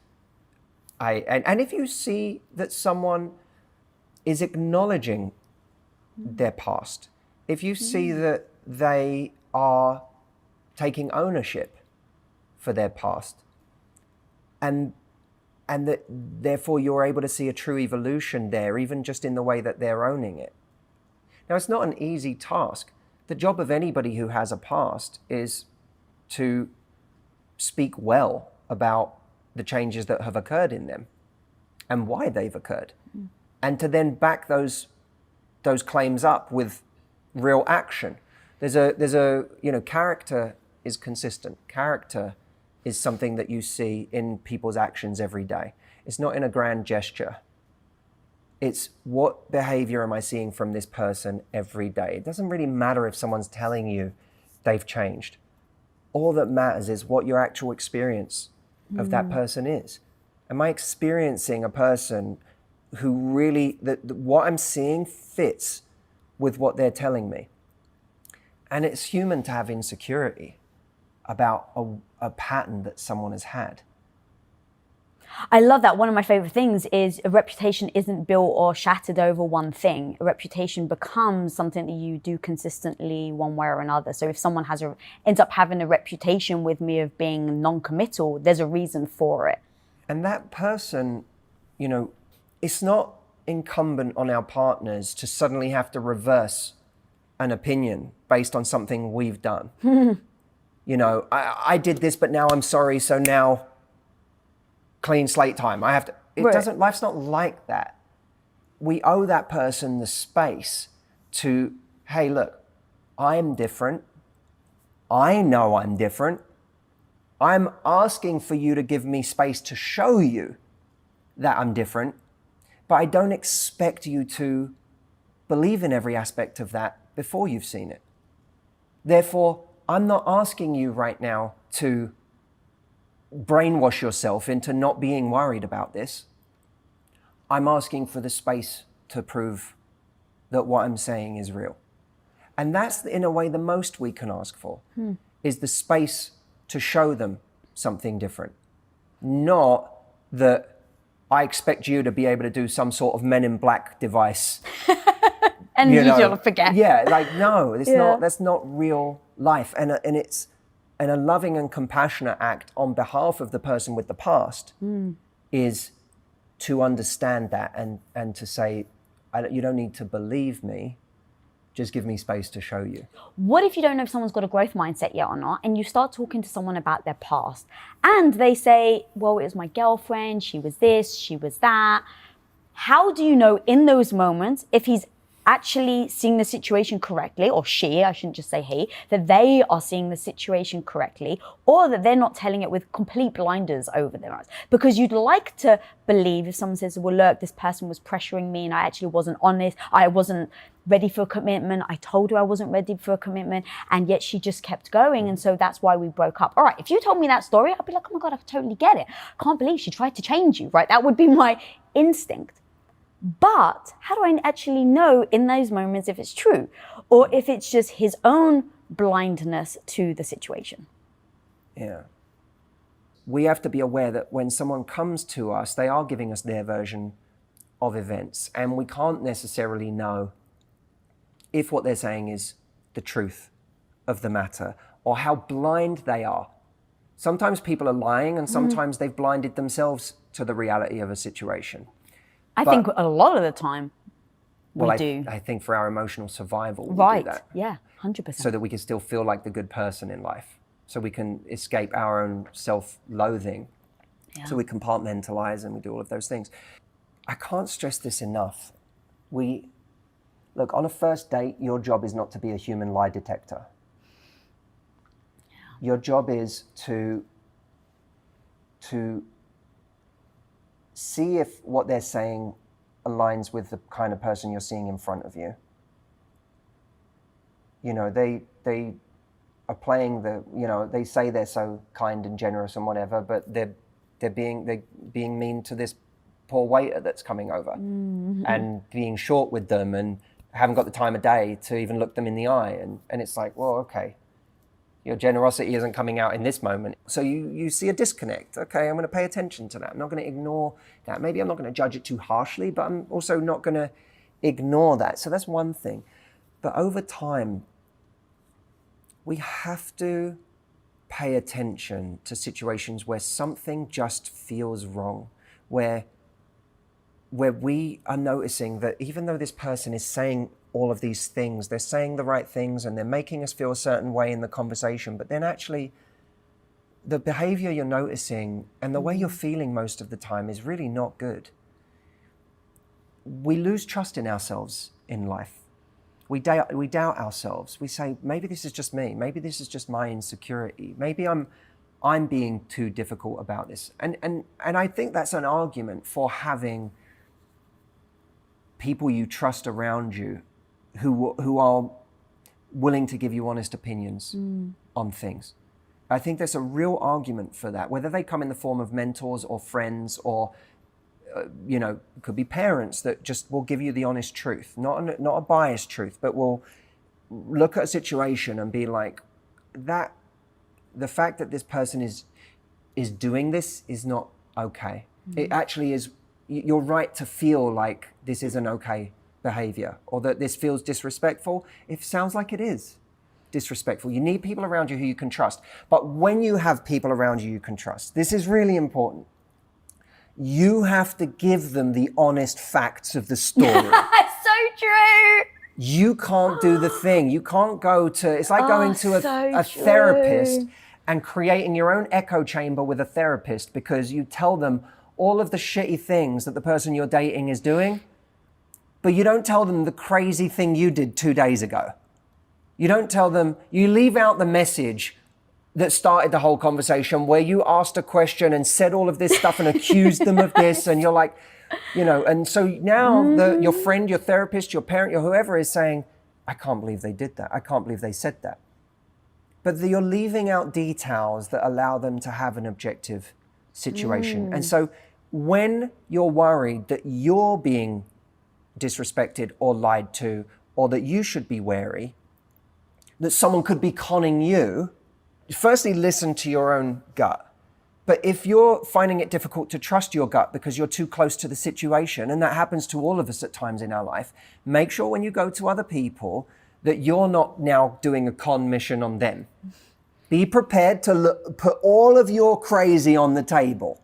and if you see that someone is acknowledging their past, if you see that they are taking ownership for their past, and that therefore you're able to see a true evolution there, even just in the way that they're owning it. Now, it's not an easy task. The job of anybody who has a past is to speak well about the changes that have occurred in them and why they've occurred, and to then back those claims up with real action. There's a character is consistent. Character is something that you see in people's actions every day. It's not in a grand gesture. It's what behavior am I seeing from this person every day? It doesn't really matter if someone's telling you they've changed. All that matters is what your actual experience of that person is. Am I experiencing a person who really, what I'm seeing fits with what they're telling me? And it's human to have insecurity about a pattern that someone has had. I love that. One of my favorite things is a reputation isn't built or shattered over one thing. A reputation becomes something that you do consistently one way or another. So if someone ends up having a reputation with me of being non-committal, there's a reason for it. And that person, it's not incumbent on our partners to suddenly have to reverse an opinion based on something we've done. I did this, but now I'm sorry, so now clean slate time. I have to. Life's not like that. We owe that person the space to, hey, look, I'm different. I know I'm different. I'm asking for you to give me space to show you that I'm different, but I don't expect you to believe in every aspect of that before you've seen it. Therefore, I'm not asking you right now to brainwash yourself into not being worried about this. I'm asking for the space to prove that what I'm saying is real. And that's, in a way, the most we can ask for, is the space to show them something different. Not that I expect you to be able to do some sort of Men in Black device. And you don't forget. Yeah, like, no, that's not real life. And it's a loving and compassionate act on behalf of the person with the past is to understand that and to say, you don't need to believe me, just give me space to show you. What if you don't know if someone's got a growth mindset yet or not, and you start talking to someone about their past, and they say, well, it was my girlfriend, she was this, she was that. How do you know in those moments if he's actually seeing the situation correctly, or she, I shouldn't just say he, that they are seeing the situation correctly, or that they're not telling it with complete blinders over their eyes? Because you'd like to believe if someone says, well, look, this person was pressuring me and I actually wasn't honest, I wasn't ready for a commitment, I told her I wasn't ready for a commitment, and yet she just kept going, and so that's why we broke up. All right, if you told me that story, I'd be like, oh my God, I totally get it. I can't believe she tried to change you, right? That would be my instinct. But how do I actually know in those moments if it's true, or if it's just his own blindness to the situation? Yeah. We have to be aware that when someone comes to us, they are giving us their version of events, and we can't necessarily know if what they're saying is the truth of the matter or how blind they are. Sometimes people are lying, and sometimes they've blinded themselves to the reality of a situation. I think a lot of the time we do. I think for our emotional survival, we Right, do that. yeah, 100%. So that we can still feel like the good person in life. So we can escape our own self-loathing. Yeah. So we compartmentalize and we do all of those things. I can't stress this enough. Look, on a first date, your job is not to be a human lie detector. Yeah. Your job is to see if what they're saying aligns with the kind of person you're seeing in front of you. You know, they are playing they say they're so kind and generous and whatever, but they're being mean to this poor waiter that's coming over and being short with them and haven't got the time of day to even look them in the eye. And it's like, well, okay, your generosity isn't coming out in this moment. So you see a disconnect. Okay, I'm going to pay attention to that. I'm not going to ignore that. Maybe I'm not going to judge it too harshly, but I'm also not going to ignore that. So that's one thing. But over time, we have to pay attention to situations where something just feels wrong, where we are noticing that even though this person is saying all of these things, they're saying the right things and they're making us feel a certain way in the conversation, but then actually the behavior you're noticing and the way you're feeling most of the time is really not good. We lose trust in ourselves in life. We doubt ourselves. We say, maybe this is just me. Maybe this is just my insecurity. Maybe I'm being too difficult about this. And I think that's an argument for having people you trust around you who are willing to give you honest opinions on things. I think there's a real argument for that, whether they come in the form of mentors or friends or, it could be parents that just will give you the honest truth, not a biased truth, but will look at a situation and be like, that the fact that this person is doing this is not okay. It actually is, you're right to feel like this isn't okay behavior, or that this feels disrespectful. It sounds like it is disrespectful. You need people around you who you can trust. But when you have people around you can trust, this is really important. You have to give them the honest facts of the story. So true. You can't do the thing. You can't go to, it's like going to a therapist and creating your own echo chamber with a therapist because you tell them all of the shitty things that the person you're dating is doing, but you don't tell them the crazy thing you did 2 days ago. You don't tell them, you leave out the message that started the whole conversation where you asked a question and said all of this stuff and accused them of this, and you're like, and so now your friend, your therapist, your parent, your whoever is saying, I can't believe they did that. I can't believe they said that. But you're leaving out details that allow them to have an objective situation. And so when you're worried that you're being disrespected or lied to, or that you should be wary, that someone could be conning you, firstly, listen to your own gut. But if you're finding it difficult to trust your gut because you're too close to the situation, and that happens to all of us at times in our life, make sure when you go to other people that you're not now doing a con mission on them. Be prepared to put all of your crazy on the table.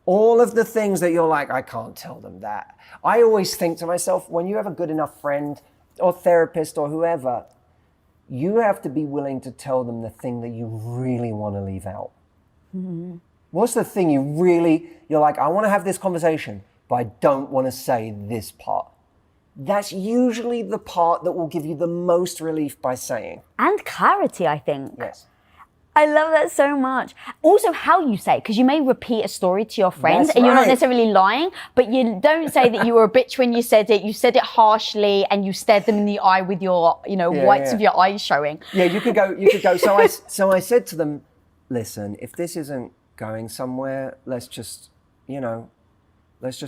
All of the things that you're like, I can't tell them that. I always think to myself, when you have a good enough friend or therapist or whoever, you have to be willing to tell them the thing that you really want to leave out. Mm-hmm. What's the thing you're like, I want to have this conversation, but I don't want to say this part. That's usually the part that will give you the most relief by saying. And clarity, I think. Yes. I love that so much. Also how you say it, because you may repeat a story to your friends and you're not necessarily lying, but you don't say that you were a bitch when you said it. You said it harshly and you stared them in the eye with your, whites of your eyes showing. Yeah, you could go. So I said to them, listen, if this isn't going somewhere, let's just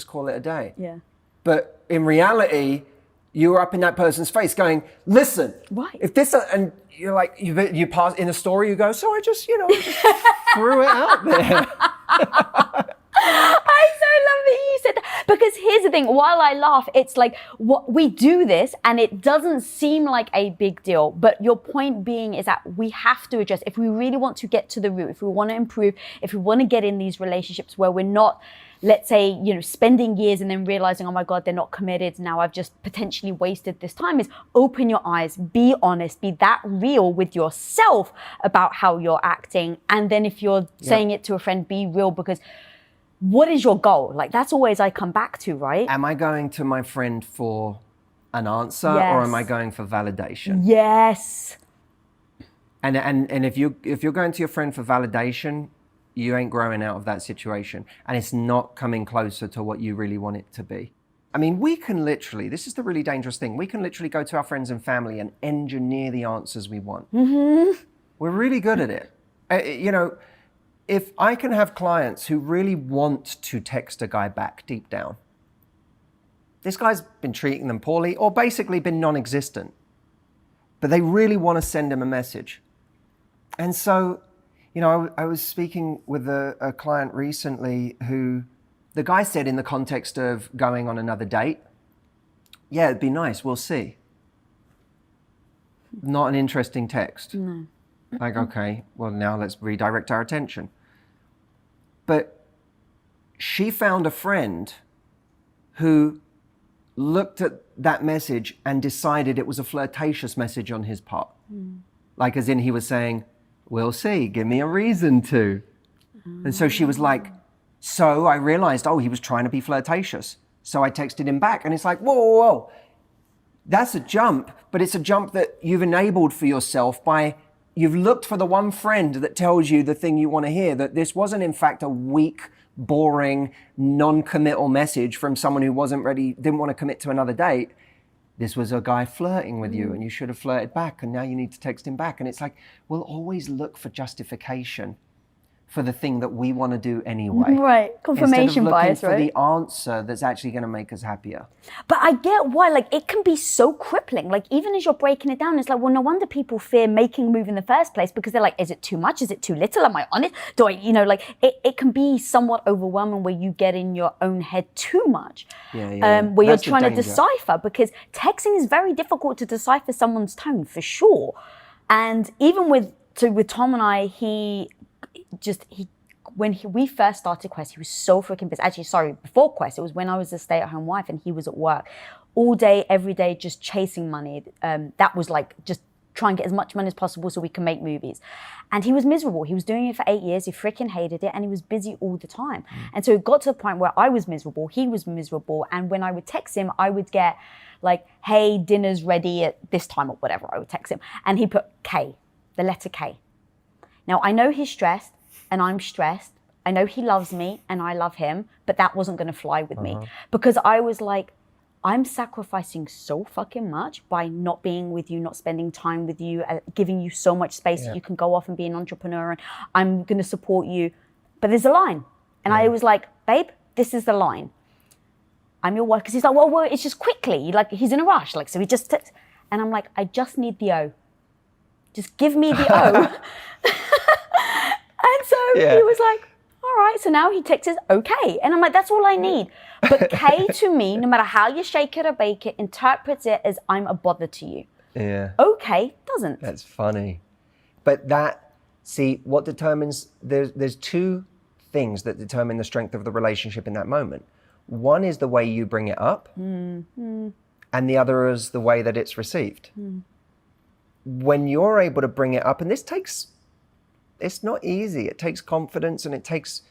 call it a day. Yeah. But in reality, you were up in that person's face going, listen, right. If this, and you're like, you pass in a story, you go, so I just threw it out there. I so love that you said that, because here's the thing, while I laugh, it's like what we do this and it doesn't seem like a big deal, but your point being is that we have to address, if we really want to get to the root, if we want to improve, if we want to get in these relationships where we're not, let's say, spending years and then realizing, oh my God, they're not committed. Now I've just potentially wasted this time, is open your eyes, be honest, be that real with yourself about how you're acting. And then if you're saying it to a friend, be real, because what is your goal? Like, that's always I come back to, right? Am I going to my friend for an answer or am I going for validation? Yes. And if you're going to your friend for validation, you ain't growing out of that situation. And it's not coming closer to what you really want it to be. I mean, we can literally, this is the really dangerous thing, we can literally go to our friends and family and engineer the answers we want. Mm-hmm. We're really good at it. If I can have clients who really want to text a guy back deep down, this guy's been treating them poorly or basically been non-existent, but they really want to send him a message. And so, I was speaking with a client recently who, the guy said in the context of going on another date, yeah, it'd be nice, we'll see. Not an interesting text. No. Like, okay, well now let's redirect our attention. But she found a friend who looked at that message and decided it was a flirtatious message on his part. Mm. Like, as in he was saying, we'll see, give me a reason to. And so she was like, so I realized, he was trying to be flirtatious. So I texted him back and it's like, whoa. That's a jump, but it's a jump that you've enabled for yourself by, you've looked for the one friend that tells you the thing you want to hear, that this wasn't in fact a weak, boring, non-committal message from someone who wasn't ready, didn't want to commit to another date. This was a guy flirting with you and you should have flirted back and now you need to text him back. And it's like, we'll always look for justification for the thing that we want to do anyway. Right, confirmation bias, right? Instead of looking for the answer that's actually going to make us happier. But I get why, like, it can be so crippling. Like, even as you're breaking it down, it's like, well, no wonder people fear making a move in the first place, because they're like, is it too much? Is it too little? Am I on it? Do I, it can be somewhat overwhelming where you get in your own head too much. Where you're trying to decipher, because texting is very difficult to decipher someone's tone, for sure. And even with Tom and I, when we first started Quest, he was so freaking busy. Actually, sorry, before Quest, it was when I was a stay-at-home wife and he was at work all day, every day, just chasing money. That was like just try and get as much money as possible so we can make movies. And he was miserable. He was doing it for 8 years. He freaking hated it and he was busy all the time. And so it got to the point where I was miserable. He was miserable. And when I would text him, I would get like, hey, dinner's ready at this time or whatever. I would text him. And he put K, the letter K. Now, I know he's stressed and I'm stressed. I know he loves me and I love him, but that wasn't going to fly with me because I was like, I'm sacrificing so fucking much by not being with you, not spending time with you, giving you so much space that you can go off and be an entrepreneur and I'm going to support you. But there's a line. And I was like, babe, this is the line. I'm your wife. Because he's like, well, it's just quickly. Like, he's in a rush. Like, so he just texts. And I'm like, I just need the O. Just give me the O. And so he was like, all right. So now he texts okay. And I'm like, that's all I need. But K to me, no matter how you shake it or bake it, interprets it as I'm a bother to you. Yeah. Okay doesn't. That's funny. But see, what determines, there's two things that determine the strength of the relationship in that moment. One is the way you bring it up, and the other is the way that it's received. When you're able to bring it up, and it's not easy. It takes confidence, and it takes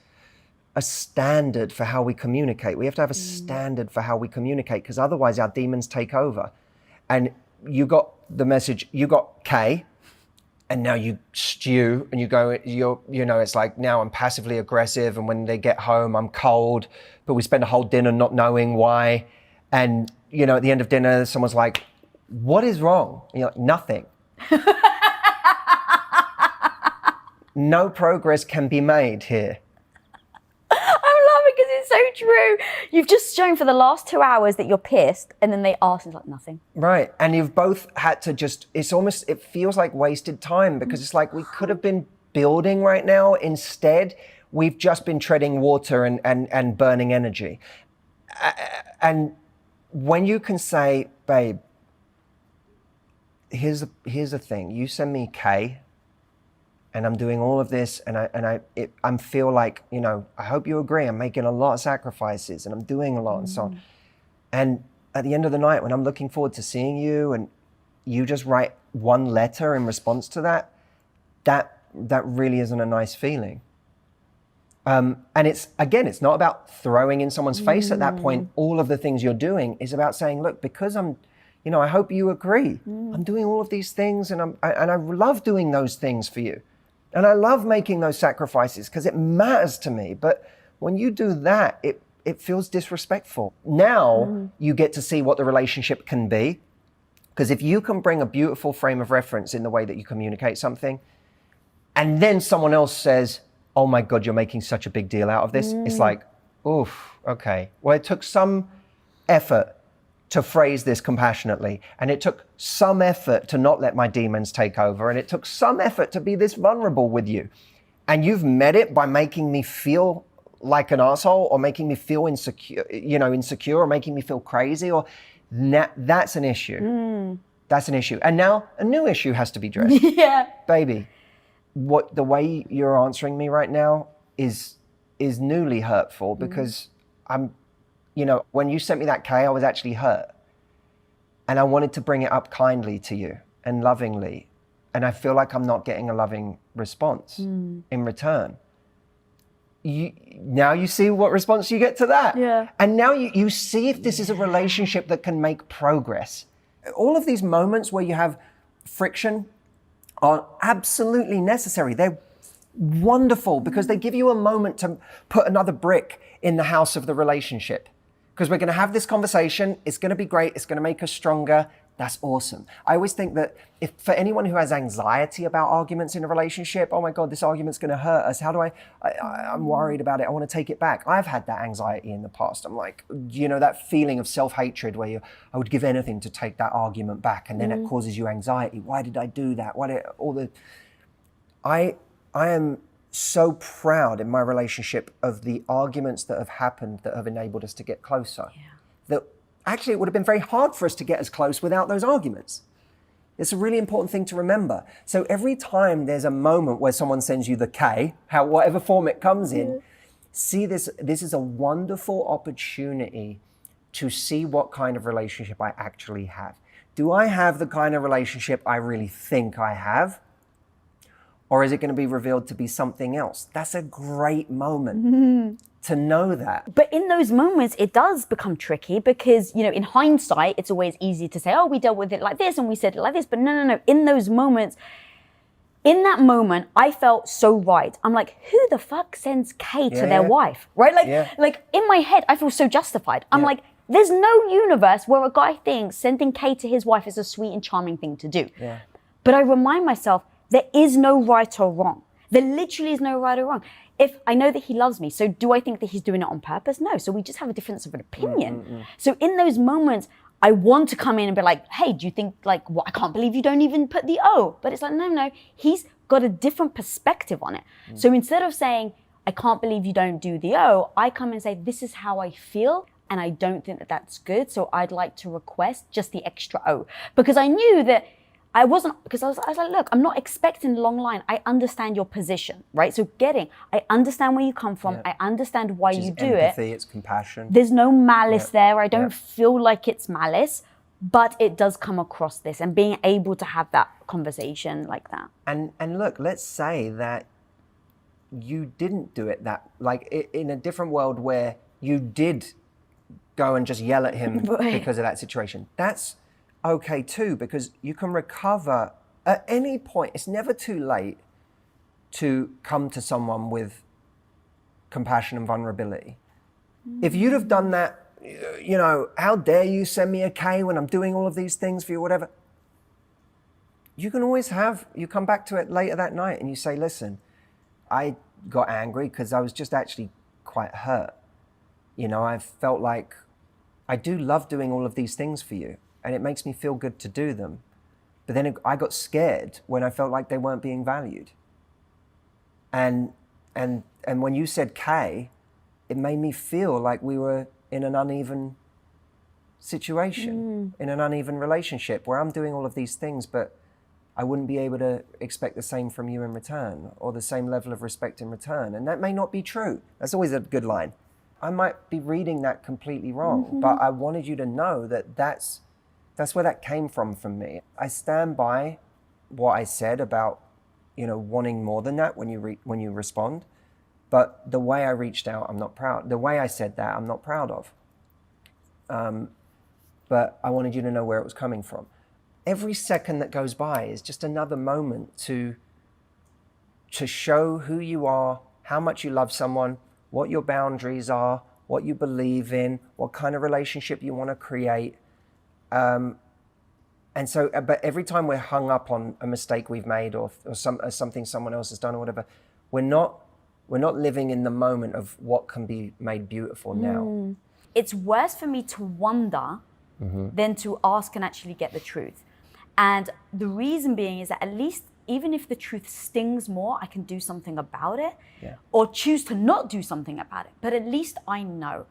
a standard for how we communicate. We have to have a standard for how we communicate, because otherwise our demons take over. And you got the message, you got K, and now you stew, and it's like, now I'm passively aggressive, and when they get home, I'm cold, but we spend a whole dinner not knowing why. And, at the end of dinner, someone's like, what is wrong? And you're like, nothing. No progress can be made here. Because it's so true. You've just shown for the last 2 hours that you're pissed, and then they ask, and it's like nothing. Right. And you've both had to it feels like wasted time, because it's like we could have been building right now. Instead, we've just been treading water and burning energy. And when you can say, babe, here's the thing, you send me K, and I'm doing all of this, and I feel like, I hope you agree, I'm making a lot of sacrifices, and I'm doing a lot, and so on. And at the end of the night, when I'm looking forward to seeing you, and you just write one letter in response to that really isn't a nice feeling. And it's not about throwing in someone's face at that point. All of the things you're doing is about saying, look, because I hope you agree. I'm doing all of these things, and I love doing those things for you. And I love making those sacrifices because it matters to me. But when you do that, it feels disrespectful. Now you get to see what the relationship can be. Because if you can bring a beautiful frame of reference in the way that you communicate something, and then someone else says, oh my God, you're making such a big deal out of this. It's like, oof, okay. Well, it took some effort to phrase this compassionately. And it took some effort to not let my demons take over. And it took some effort to be this vulnerable with you. And you've met it by making me feel like an asshole, or making me feel insecure, or making me feel crazy, or that's an issue. That's an issue. And now a new issue has to be addressed. Yeah. Baby, the way you're answering me right now is newly hurtful, because when you sent me that K, I was actually hurt. And I wanted to bring it up kindly to you and lovingly. And I feel like I'm not getting a loving response in return. Now you see what response you get to that. Yeah. And now you see if this is a relationship that can make progress. All of these moments where you have friction are absolutely necessary. They're wonderful because they give you a moment to put another brick in the house of the relationship. Because we're going to have this conversation. It's going to be great. It's going to make us stronger. That's awesome. I always think that if for anyone who has anxiety about arguments in a relationship, oh my God, this argument's going to hurt us. How do I'm worried about it. I want to take it back. I've had that anxiety in the past. I'm like, that feeling of self-hatred where I would give anything to take that argument back. And then it causes you anxiety. Why did I do that? I am so proud in my relationship of the arguments that have happened that have enabled us to get closer. Yeah. That actually it would have been very hard for us to get as close without those arguments. It's a really important thing to remember. So every time there's a moment where someone sends you the K, whatever form it comes in, see this is a wonderful opportunity to see what kind of relationship I actually have. Do I have the kind of relationship I really think I have? Or is it going to be revealed to be something else? That's a great moment to know that. But in those moments, it does become tricky because, in hindsight, it's always easy to say, oh, we dealt with it like this and we said it like this. But no. In those moments, in that moment, I felt so right. I'm like, who the fuck sends K to their wife? Right? Like in my head, I feel so justified. I'm like, there's no universe where a guy thinks sending K to his wife is a sweet and charming thing to do. Yeah. But I remind myself, there is no right or wrong. There literally is no right or wrong. If I know that he loves me, so do I think that he's doing it on purpose? No. So we just have a difference of an opinion. So in those moments, I want to come in and be like, hey, do you think like, what? I can't believe you don't even put the O. But it's like, no, he's got a different perspective on it. So instead of saying, I can't believe you don't do the O, I come and say, this is how I feel. And I don't think that that's good. So I'd like to request just the extra O. Because I knew that I wasn't, because I was like, look, I'm not expecting a long line. I understand your position, right? So I understand where you come from. Yeah. I understand why you do empathy, it. it's compassion. There's no malice there. I don't feel like it's malice, but it does come across this, and being able to have that conversation like that. And look, let's say that you didn't do it that, like in a different world where you did go and just yell at him because of that situation. That's okay too, because you can recover at any point. It's never too late to come to someone with compassion and vulnerability. If you'd have done that, you know, how dare you send me a K when I'm doing all of these things for you, whatever. You can always you come back to it later that night and you say, listen, I got angry because I was just actually quite hurt. You know, I felt like I do love doing all of these things for you and it makes me feel good to do them. But then I got scared when I felt like they weren't being valued. And when you said K, it made me feel like we were in an uneven situation, in an uneven relationship where I'm doing all of these things, but I wouldn't be able to expect the same from you in return or the same level of respect in return. And that may not be true. That's always a good line. I might be reading that completely wrong, but I wanted you to know that that's where that came from me. I stand by what I said about, you know, wanting more than that when you respond. But the way I reached out, I'm not proud. The way I said that, I'm not proud of. But I wanted you to know where it was coming from. Every second that goes by is just another moment to show who you are, how much you love someone, what your boundaries are, what you believe in, what kind of relationship you want to create. And so, but every time we're hung up on a mistake we've made or something someone else has done or whatever, we're not living in the moment of what can be made beautiful now. It's worse for me to wonder than to ask and actually get the truth. And the reason being is that at least even if the truth stings more, I can do something about it or choose to not do something about it. But at least I know.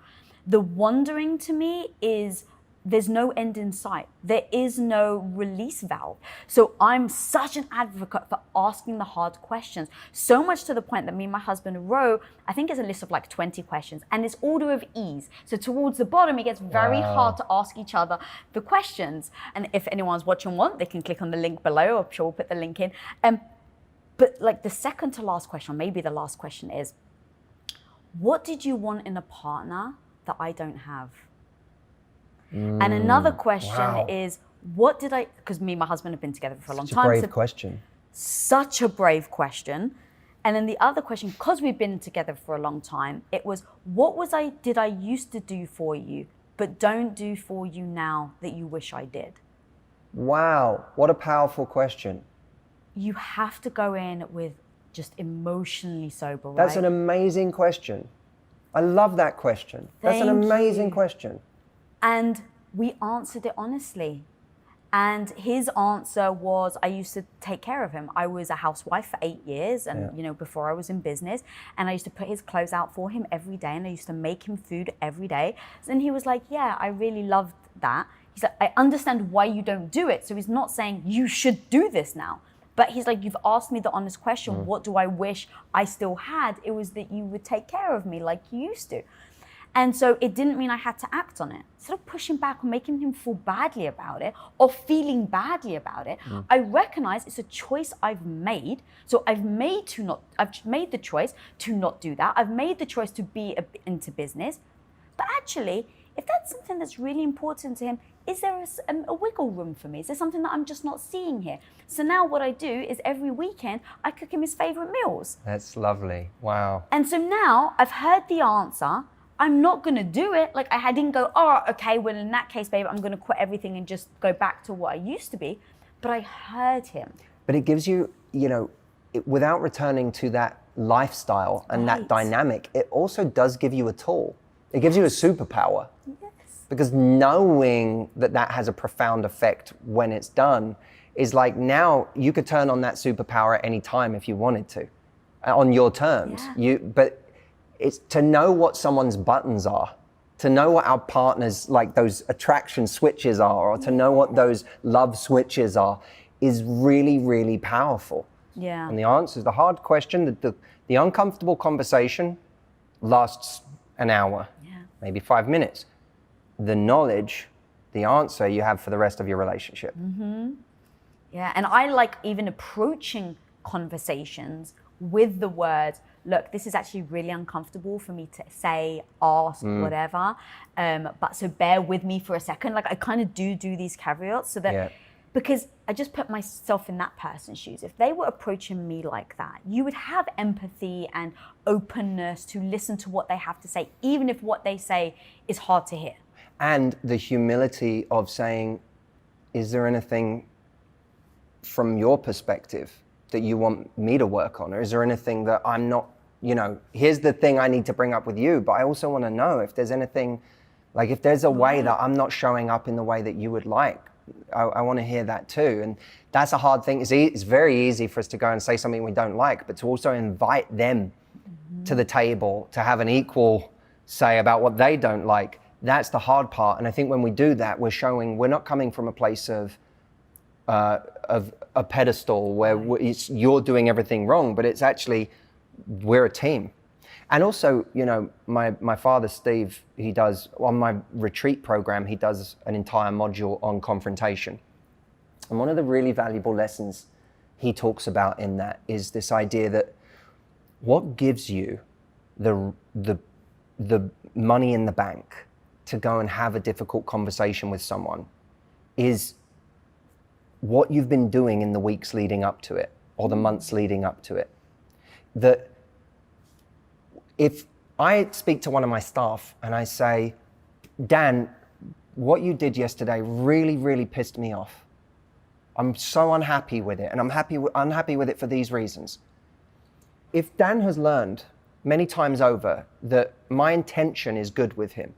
The wondering to me is there's no end in sight. There is no release valve. So I'm such an advocate for asking the hard questions, so much to the point that me and my husband wrote, I think it's a list of like 20 questions, and it's order of ease. So towards the bottom, it gets very hard to ask each other the questions. And if anyone's watching one, they can click on the link below. I'm sure we'll put the link in. But like the second to last question, or maybe the last question is, what did you want in a partner that I don't have? And another question is, what did I, because me and my husband have been together for a long time. Such a brave question. Such a brave question. And then the other question, because we've been together for a long time, it was, did I used to do for you, but don't do for you now that you wish I did? Wow, what a powerful question. You have to go in with just emotionally sober, right? That's an amazing question. I love that question. That's an amazing question. And we answered it honestly. And his answer was, I used to take care of him. I was a housewife for 8 years and, you know, before I was in business, and I used to put his clothes out for him every day, and I used to make him food every day. And he was like, yeah, I really loved that. He's like, I understand why you don't do it. So he's not saying you should do this now. But he's like, you've asked me the honest question, what do I wish I still had? It was that you would take care of me like you used to. And so it didn't mean I had to act on it. Instead of pushing back or making him feel badly about it or feeling badly about it, I recognize it's a choice I've made. So I've made the choice to not do that. I've made the choice to be into business. But actually, if that's something that's really important to him, is there a wiggle room for me? Is there something that I'm just not seeing here? So now what I do is every weekend, I cook him his favorite meals. That's lovely. Wow. And so now I've heard the answer. I'm not going to do it. Like I didn't go, oh, okay, well in that case, babe, I'm going to quit everything and just go back to what I used to be. But I heard him. But it gives you, you know, without returning to that lifestyle and that dynamic, it also does give you a tool. It gives you a superpower. Yes. Because knowing that that has a profound effect when it's done is like, now you could turn on that superpower at any time if you wanted to, on your terms. But it's to know what someone's buttons are, to know what our partners, like those attraction switches are, or to know what those love switches are, is really, really powerful. Yeah. And the answer is the hard question, the uncomfortable conversation lasts an hour, maybe 5 minutes. The knowledge, the answer you have for the rest of your relationship. Mm-hmm. Yeah, and I like even approaching conversations with the words, look, this is actually really uncomfortable for me to say, ask, whatever. But so bear with me for a second. Like I kind of do these caveats so that, because I just put myself in that person's shoes. If they were approaching me like that, you would have empathy and openness to listen to what they have to say, even if what they say is hard to hear. And the humility of saying, is there anything from your perspective that you want me to work on? Or is there anything that I'm not, here's the thing I need to bring up with you, but I also want to know if there's anything, like if there's a way that I'm not showing up in the way that you would like, I want to hear that too. And that's a hard thing. It's very easy for us to go and say something we don't like, but to also invite them to the table, to have an equal say about what they don't like. That's the hard part. And I think when we do that, we're showing we're not coming from a place of a pedestal where you're doing everything wrong, but it's actually, we're a team. And also, my father, Steve, he does, on my retreat program, he does an entire module on confrontation. And one of the really valuable lessons he talks about in that is this idea that what gives you the money in the bank to go and have a difficult conversation with someone is what you've been doing in the weeks leading up to it, or the months leading up to it. That if I speak to one of my staff and I say, Dan, what you did yesterday really, really pissed me off. I'm so unhappy with it, and I'm unhappy with it for these reasons. If Dan has learned many times over that my intention is good with him,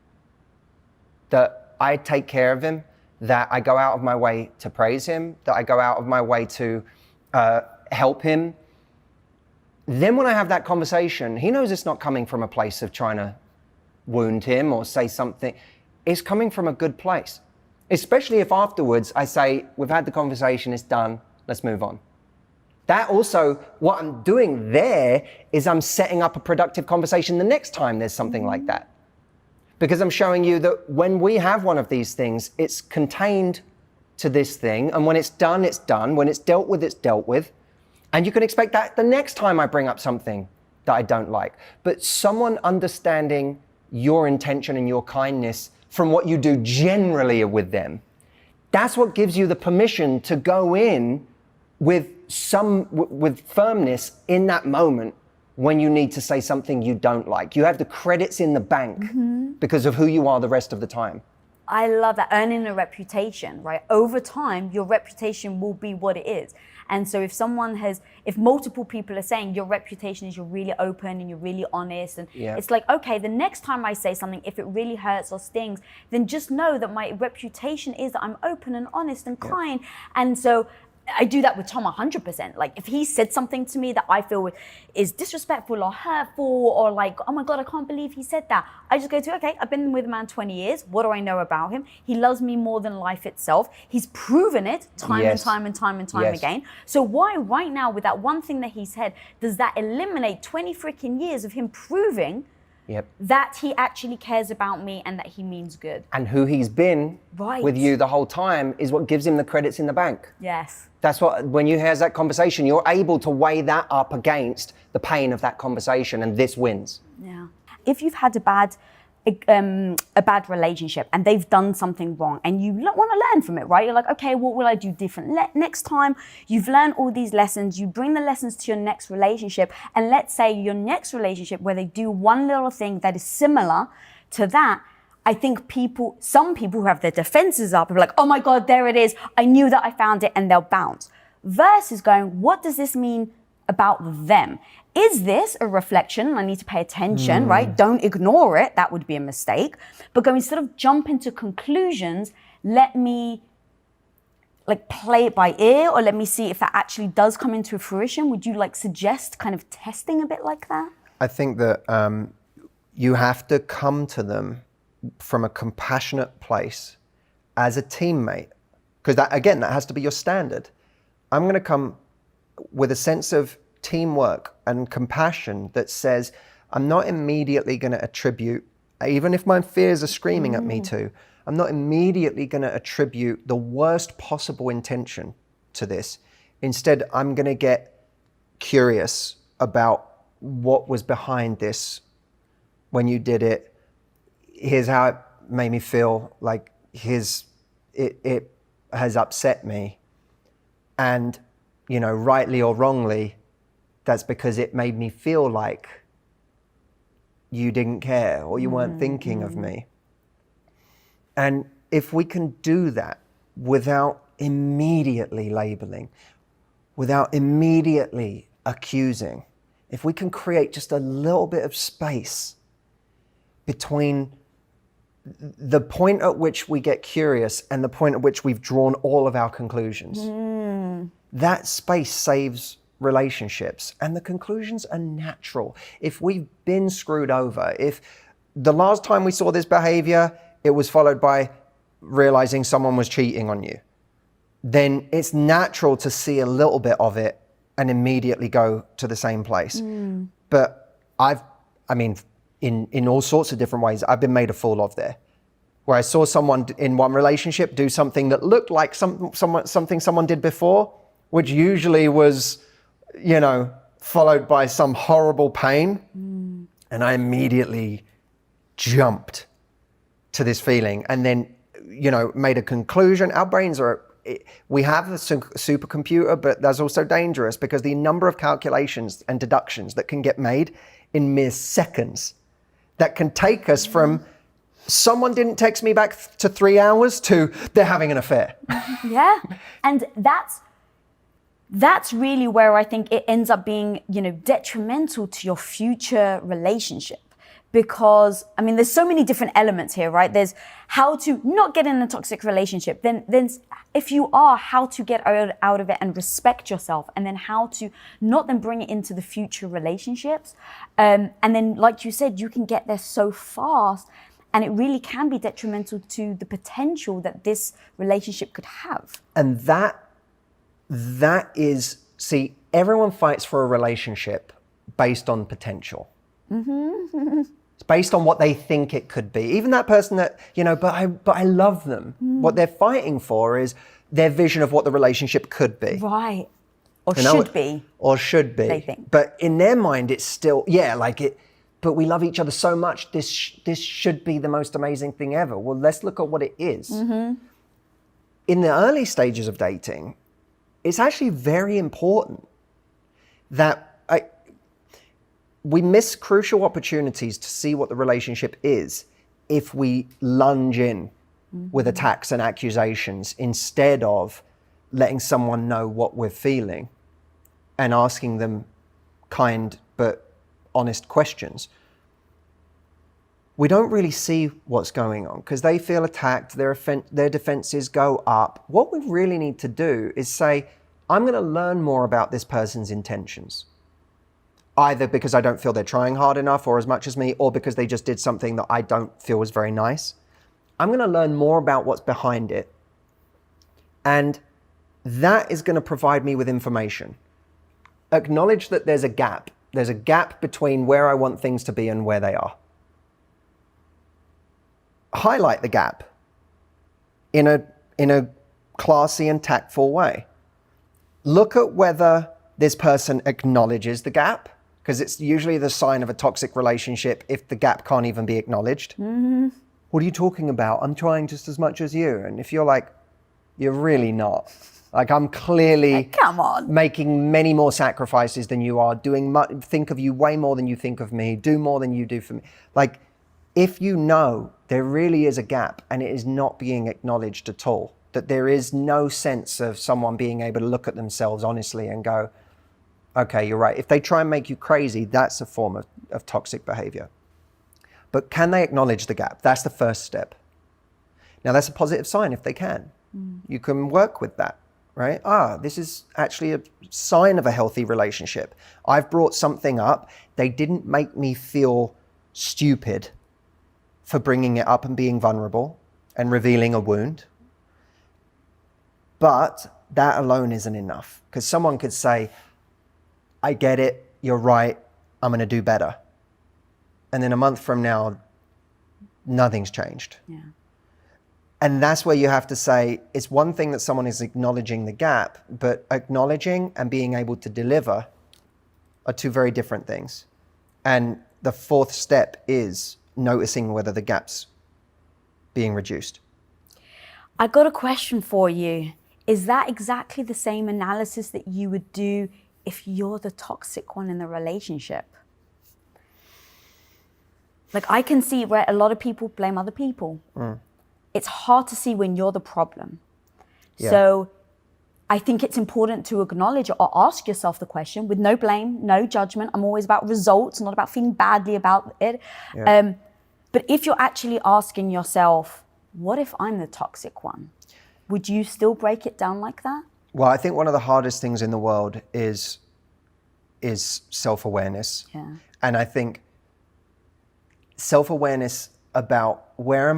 that I take care of him, that I go out of my way to praise him, that I go out of my way to help him, then when I have that conversation, he knows it's not coming from a place of trying to wound him or say something. It's coming from a good place. Especially if afterwards I say, we've had the conversation, it's done, let's move on. That also, what I'm doing there is I'm setting up a productive conversation the next time there's something like that. Because I'm showing you that when we have one of these things, it's contained to this thing. And when it's done, it's done. When it's dealt with, it's dealt with. And you can expect that the next time I bring up something that I don't like. But someone understanding your intention and your kindness from what you do generally with them, that's what gives you the permission to go in with firmness in that moment when you need to say something you don't like. You have the credits in the bank because of who you are the rest of the time. I love that, earning a reputation, right? Over time, your reputation will be what it is. And so if multiple people are saying your reputation is you're really open and you're really honest, and it's like, okay, the next time I say something, if it really hurts or stings, then just know that my reputation is that I'm open and honest and kind. And so I do that with Tom 100%. Like if he said something to me that I feel is disrespectful or hurtful or like, oh my God, I can't believe he said that. I just go to, okay, I've been with a man 20 years. What do I know about him? He loves me more than life itself. He's proven it time and time and time and time again. So why right now with that one thing that he said, does that eliminate 20 freaking years of him proving that he actually cares about me and that he means good? And who he's been with you the whole time is what gives him the credits in the bank. Yes. That's what, when you hear that conversation, you're able to weigh that up against the pain of that conversation, and this wins. Yeah. If you've had a bad relationship and they've done something wrong and you want to learn from it, right? You're like, okay, what will I do different next time? You've learned all these lessons. You bring the lessons to your next relationship, and let's say your next relationship where they do one little thing that is similar to that. I think some people who have their defenses up are like, oh my God, there it is. I knew that I found it, and they'll bounce. Versus going, what does this mean about them. Is this a reflection? I need to pay attention, right? Don't ignore it. That would be a mistake. But go, instead of jump into conclusions, let me like play it by ear, or let me see if that actually does come into fruition. Would you like suggest kind of testing a bit like that? I think that you have to come to them from a compassionate place as a teammate, because that, again, that has to be your standard. I'm going to come with a sense of teamwork and compassion that says, I'm not immediately going to attribute, even if my fears are screaming at me too, I'm not immediately going to attribute the worst possible intention to this. Instead, I'm going to get curious about what was behind this when you did it. Here's how it made me feel, like it has upset me. And, you know, rightly or wrongly, that's because it made me feel like you didn't care or you weren't thinking of me. And if we can do that without immediately labeling, without immediately accusing, if we can create just a little bit of space between the point at which we get curious and the point at which we've drawn all of our conclusions, that space saves relationships. And the conclusions are natural. If we've been screwed over, if the last time we saw this behavior, it was followed by realizing someone was cheating on you, then it's natural to see a little bit of it and immediately go to the same place. But in all sorts of different ways, I've been made a fool of there, where I saw someone in one relationship do something that looked like something someone did before, which usually was, you know, followed by some horrible pain. And I immediately jumped to this feeling and then, you know, made a conclusion. Our brains we have a supercomputer, but that's also dangerous because the number of calculations and deductions that can get made in mere seconds that can take us from someone didn't text me back to 3 hours to they're having an affair. Yeah. And that's really where I think it ends up being, you know, detrimental to your future relationship. Because, I mean, there's so many different elements here, right? There's how to not get in a toxic relationship. Then if you are, how to get out of it and respect yourself. And then how to not then bring it into the future relationships. And then, like you said, you can get there so fast. And it really can be detrimental to the potential that this relationship could have. And that is, see, everyone fights for a relationship based on potential. It's based on what they think it could be. Even that person that, you know, but I love them. What they're fighting for is their vision of what the relationship could be. Right. Or should be. They think. But in their mind, it's still, but we love each other so much, this should be the most amazing thing ever. Well, let's look at what it is. In the early stages of dating, it's actually very important that we miss crucial opportunities to see what the relationship is if we lunge in with attacks and accusations instead of letting someone know what we're feeling and asking them kind but honest questions. We don't really see what's going on because they feel attacked, their defenses go up. What we really need to do is say, I'm going to learn more about this person's intentions. Either because I don't feel they're trying hard enough or as much as me, or because they just did something that I don't feel was very nice. I'm going to learn more about what's behind it. And that is going to provide me with information. Acknowledge that there's a gap. There's a gap between where I want things to be and where they are. Highlight the gap in a classy and tactful way. Look at whether this person acknowledges the gap, because it's usually the sign of a toxic relationship if the gap can't even be acknowledged. What are you talking about? I'm trying just as much as you. And if you're like, you're really not. Like, I'm clearly come on, making many more sacrifices than you are, think of you way more than you think of me, do more than you do for me. Like, if you know there really is a gap and it is not being acknowledged at all, that there is no sense of someone being able to look at themselves honestly and go, okay, you're right. If they try and make you crazy, that's a form of toxic behavior. But can they acknowledge the gap? That's the first step. Now, that's a positive sign if they can. You can work with that, right? This is actually a sign of a healthy relationship. I've brought something up. They didn't make me feel stupid for bringing it up and being vulnerable and revealing a wound. But that alone isn't enough, because someone could say, I get it, you're right, I'm going to do better. And then a month from now, nothing's changed. Yeah. And that's where you have to say, it's one thing that someone is acknowledging the gap, but acknowledging and being able to deliver are two very different things. And the fourth step is noticing whether the gap's being reduced. I got a question for you. Is that exactly the same analysis that you would do if you're the toxic one in the relationship? Like, I can see where a lot of people blame other people. It's hard to see when you're the problem. Yeah. So I think it's important to acknowledge or ask yourself the question with no blame, no judgment. I'm always about results, not about feeling badly about it. Yeah. But if you're actually asking yourself, what if I'm the toxic one? Would you still break it down like that? Well, I think one of the hardest things in the world is self-awareness. Yeah. And I think self-awareness about where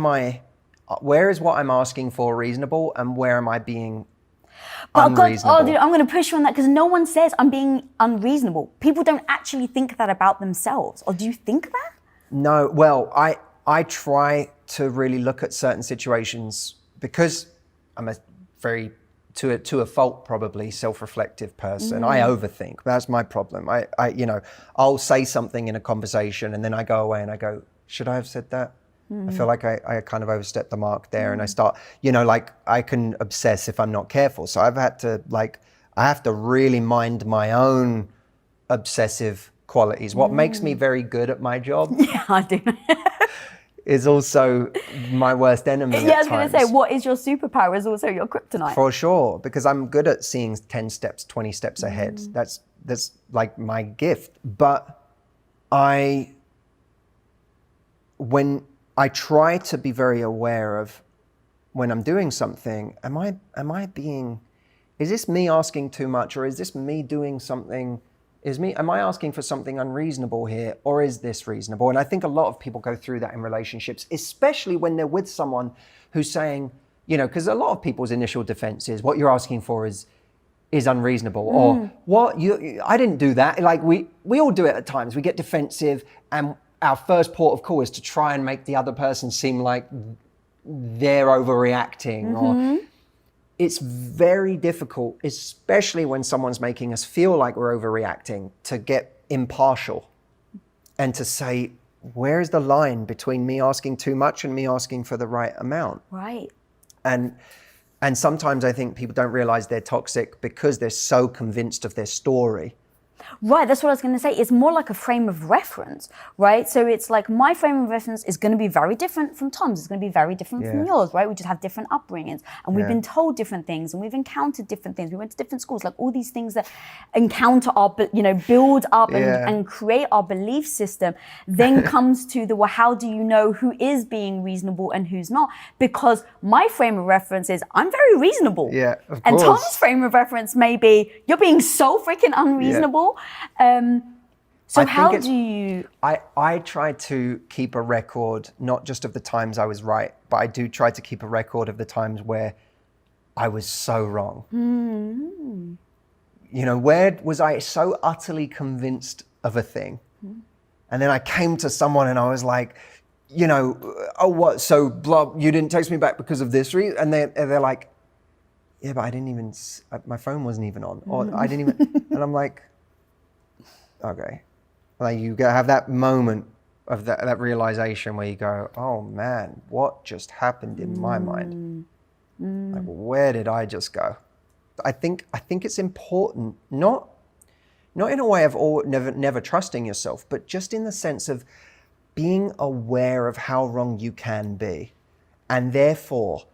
is what I'm asking for reasonable and where am I being unreasonable? God, dude, I'm going to push you on that, because no one says I'm being unreasonable. People don't actually think that about themselves. Or do you think that? No, well, I try to really look at certain situations, because I'm a very, to a fault probably, self-reflective person. I overthink. That's my problem. I'll say something in a conversation and then I go away and I go, should I have said that? I feel like I kind of overstepped the mark there, and I start, I can obsess if I'm not careful. So I've had to I have to really mind my own obsessive qualities. What makes me very good at my job Yeah, I do. is also my worst enemy Yeah, I was at going times. to say, what is your superpower is also your kryptonite. For sure, because I'm good at seeing 10 steps, 20 steps ahead. That's like my gift. But when I try to be very aware of when I'm doing something, is this me asking too much, or is this me doing something, am I asking for something unreasonable here, or is this reasonable? And I think a lot of people go through that in relationships, especially when they're with someone who's saying, because a lot of people's initial defense is what you're asking for is unreasonable, or I didn't do that. Like we all do it at times. We get defensive, and our first port of call is to try and make the other person seem like they're overreacting. Or it's very difficult, especially when someone's making us feel like we're overreacting, to get impartial and to say, where's the line between me asking too much and me asking for the right amount? Right. And sometimes I think people don't realize they're toxic because they're so convinced of their story. Right, that's what I was going to say. It's more like a frame of reference, right? So it's like my frame of reference is going to be very different from Tom's. It's going to be very different from yours, right? We just have different upbringings, and we've been told different things, and we've encountered different things. We went to different schools, like all these things that encounter our, build up and create our belief system. Then comes to the, well, how do you know who is being reasonable and who's not? Because my frame of reference is I'm very reasonable. Yeah, of course. And Tom's frame of reference may be you're being so freaking unreasonable. So how do you... I try to keep a record, not just of the times I was right, but I do try to keep a record of the times where I was so wrong. Where was I so utterly convinced of a thing? And then I came to someone and I was like, oh, what? So blah, you didn't text me back because of this reason? And they're like, yeah, but I didn't even, my phone wasn't even on. Or I didn't even, and I'm like, okay. Like you have that moment of that realization where you go, oh man, what just happened in my mind? Like, where did I just go? I think it's important, not in a way of never trusting yourself, but just in the sense of being aware of how wrong you can be. And therefore,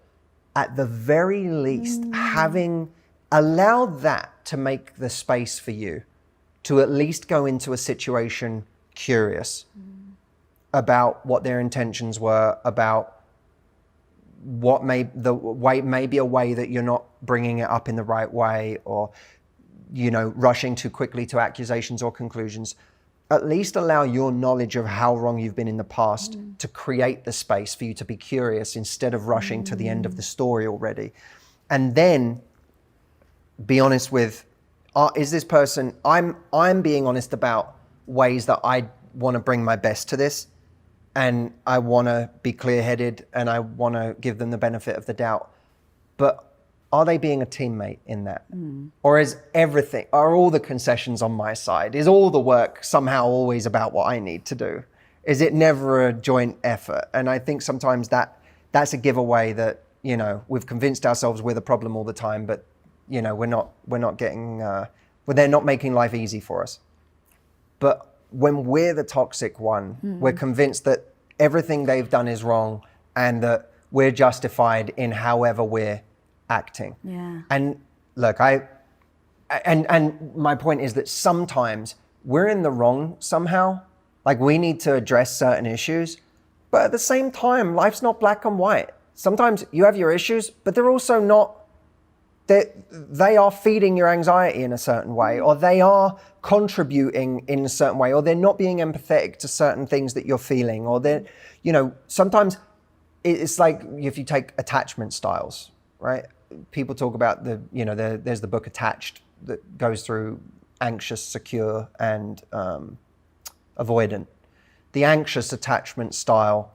at the very least, having allowed that to make the space for you to at least go into a situation curious about what their intentions were, about what maybe a way that you're not bringing it up in the right way, or, you know, rushing too quickly to accusations or conclusions. At least allow your knowledge of how wrong you've been in the past to create the space for you to be curious instead of rushing to the end of the story already. And then be honest with, is this person, I'm being honest about ways that I want to bring my best to this, and I want to be clear-headed, and I want to give them the benefit of the doubt. But are they being a teammate in that? Or are all the concessions on my side? Is all the work somehow always about what I need to do? Is it never a joint effort? And I think sometimes that's a giveaway that, you know, we've convinced ourselves we're the problem all the time, but, you know, they're not making life easy for us. But when we're the toxic one, we're convinced that everything they've done is wrong and that we're justified in however we're acting. Yeah. And look, and my point is that sometimes we're in the wrong somehow. Like, we need to address certain issues, but at the same time, life's not black and white. Sometimes you have your issues, but they're also not, they are feeding your anxiety in a certain way, or they are contributing in a certain way, or they're not being empathetic to certain things that you're feeling, or they're, you know, sometimes it's like if you take attachment styles, right? People talk about there's the book Attached that goes through anxious, secure, and avoidant. The anxious attachment style,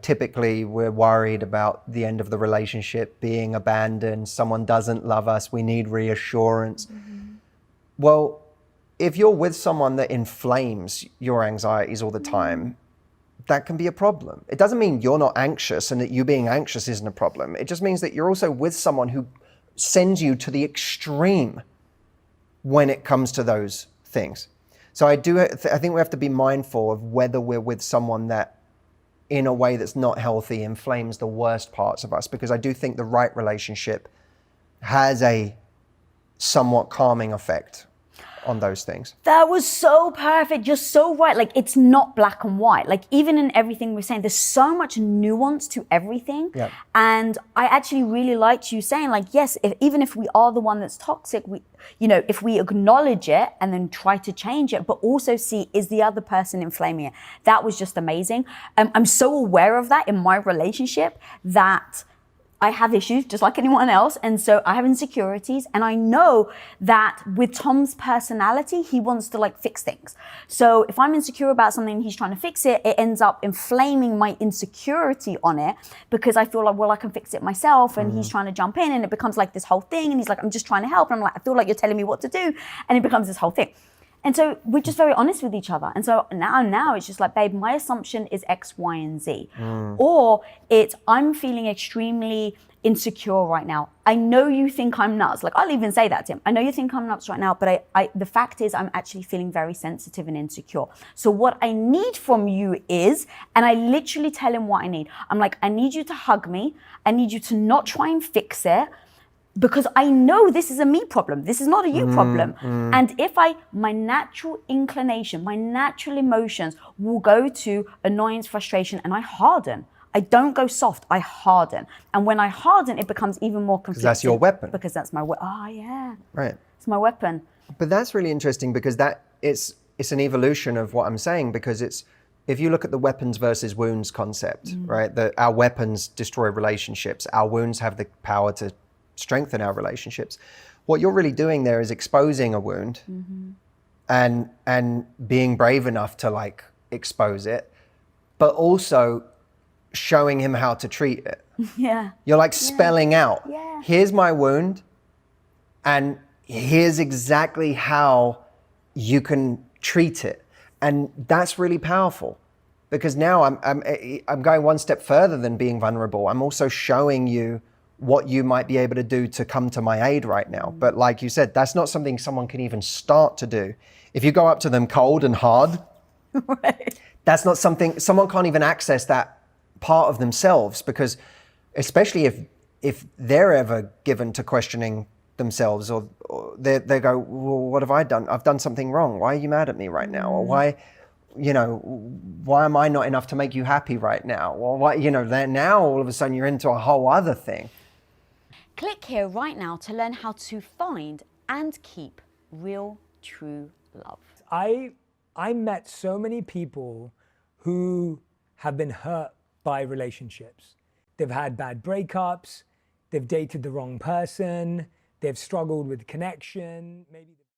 typically we're worried about the end of the relationship, being abandoned, someone doesn't love us, we need reassurance. Well, if you're with someone that inflames your anxieties all the time, that can be a problem. It doesn't mean you're not anxious and that you being anxious isn't a problem. It just means that you're also with someone who sends you to the extreme when it comes to those things. So I think we have to be mindful of whether we're with someone that, in a way that's not healthy, inflames the worst parts of us, because I do think the right relationship has a somewhat calming effect on those things. That was so perfect. You're so right. Like, it's not black and white. Like, even in everything we're saying, there's so much nuance to everything. Yeah. And I actually really liked you saying, like, yes, even if we are the one that's toxic, if we acknowledge it and then try to change it, but also see, is the other person inflaming it? That was just amazing. I'm so aware of that in my relationship, that I have issues just like anyone else. And so I have insecurities. And I know that with Tom's personality, he wants to fix things. So if I'm insecure about something and he's trying to fix it, it ends up inflaming my insecurity on it, because I feel like, well, I can fix it myself. And he's trying to jump in, and it becomes like this whole thing. And he's like, I'm just trying to help. And I'm like, I feel like you're telling me what to do. And it becomes this whole thing. And so we're just very honest with each other. And so now it's just like, babe, my assumption is X, Y, and Z. Or it's, I'm feeling extremely insecure right now. I know you think I'm nuts. Like, I'll even say that to him. I know you think I'm nuts right now, but the fact is I'm actually feeling very sensitive and insecure. So what I need from you is, and I literally tell him what I need. I'm like, I need you to hug me. I need you to not try and fix it, because I know this is a me problem. This is not a you problem. And if my natural inclination, my natural emotions will go to annoyance, frustration, and I harden. I don't go soft, I harden. And when I harden, it becomes even more conflicting. Because that's your weapon. Because that's my weapon. Oh, yeah. Right. It's my weapon. But that's really interesting, because it's an evolution of what I'm saying, because if you look at the weapons versus wounds concept, right? That our weapons destroy relationships. Our wounds have the power to strengthen our relationships. What you're really doing there is exposing a wound and being brave enough to expose it, but also showing him how to treat it. Yeah. You're spelling out, Yeah. Here's my wound, and here's exactly how you can treat it. And that's really powerful, because now I'm going one step further than being vulnerable. I'm also showing you what you might be able to do to come to my aid right now. But like you said, that's not something someone can even start to do. If you go up to them cold and hard, Right. That's not something, someone can't even access that part of themselves, because especially if they're ever given to questioning themselves or they go, well, what have I done? I've done something wrong. Why are you mad at me right now? Or why, why am I not enough to make you happy right now? Or why, then now all of a sudden you're into a whole other thing. Click here right now to learn how to find and keep real, true love. I met so many people who have been hurt by relationships. They've had bad breakups, they've dated the wrong person, they've struggled with connection, maybe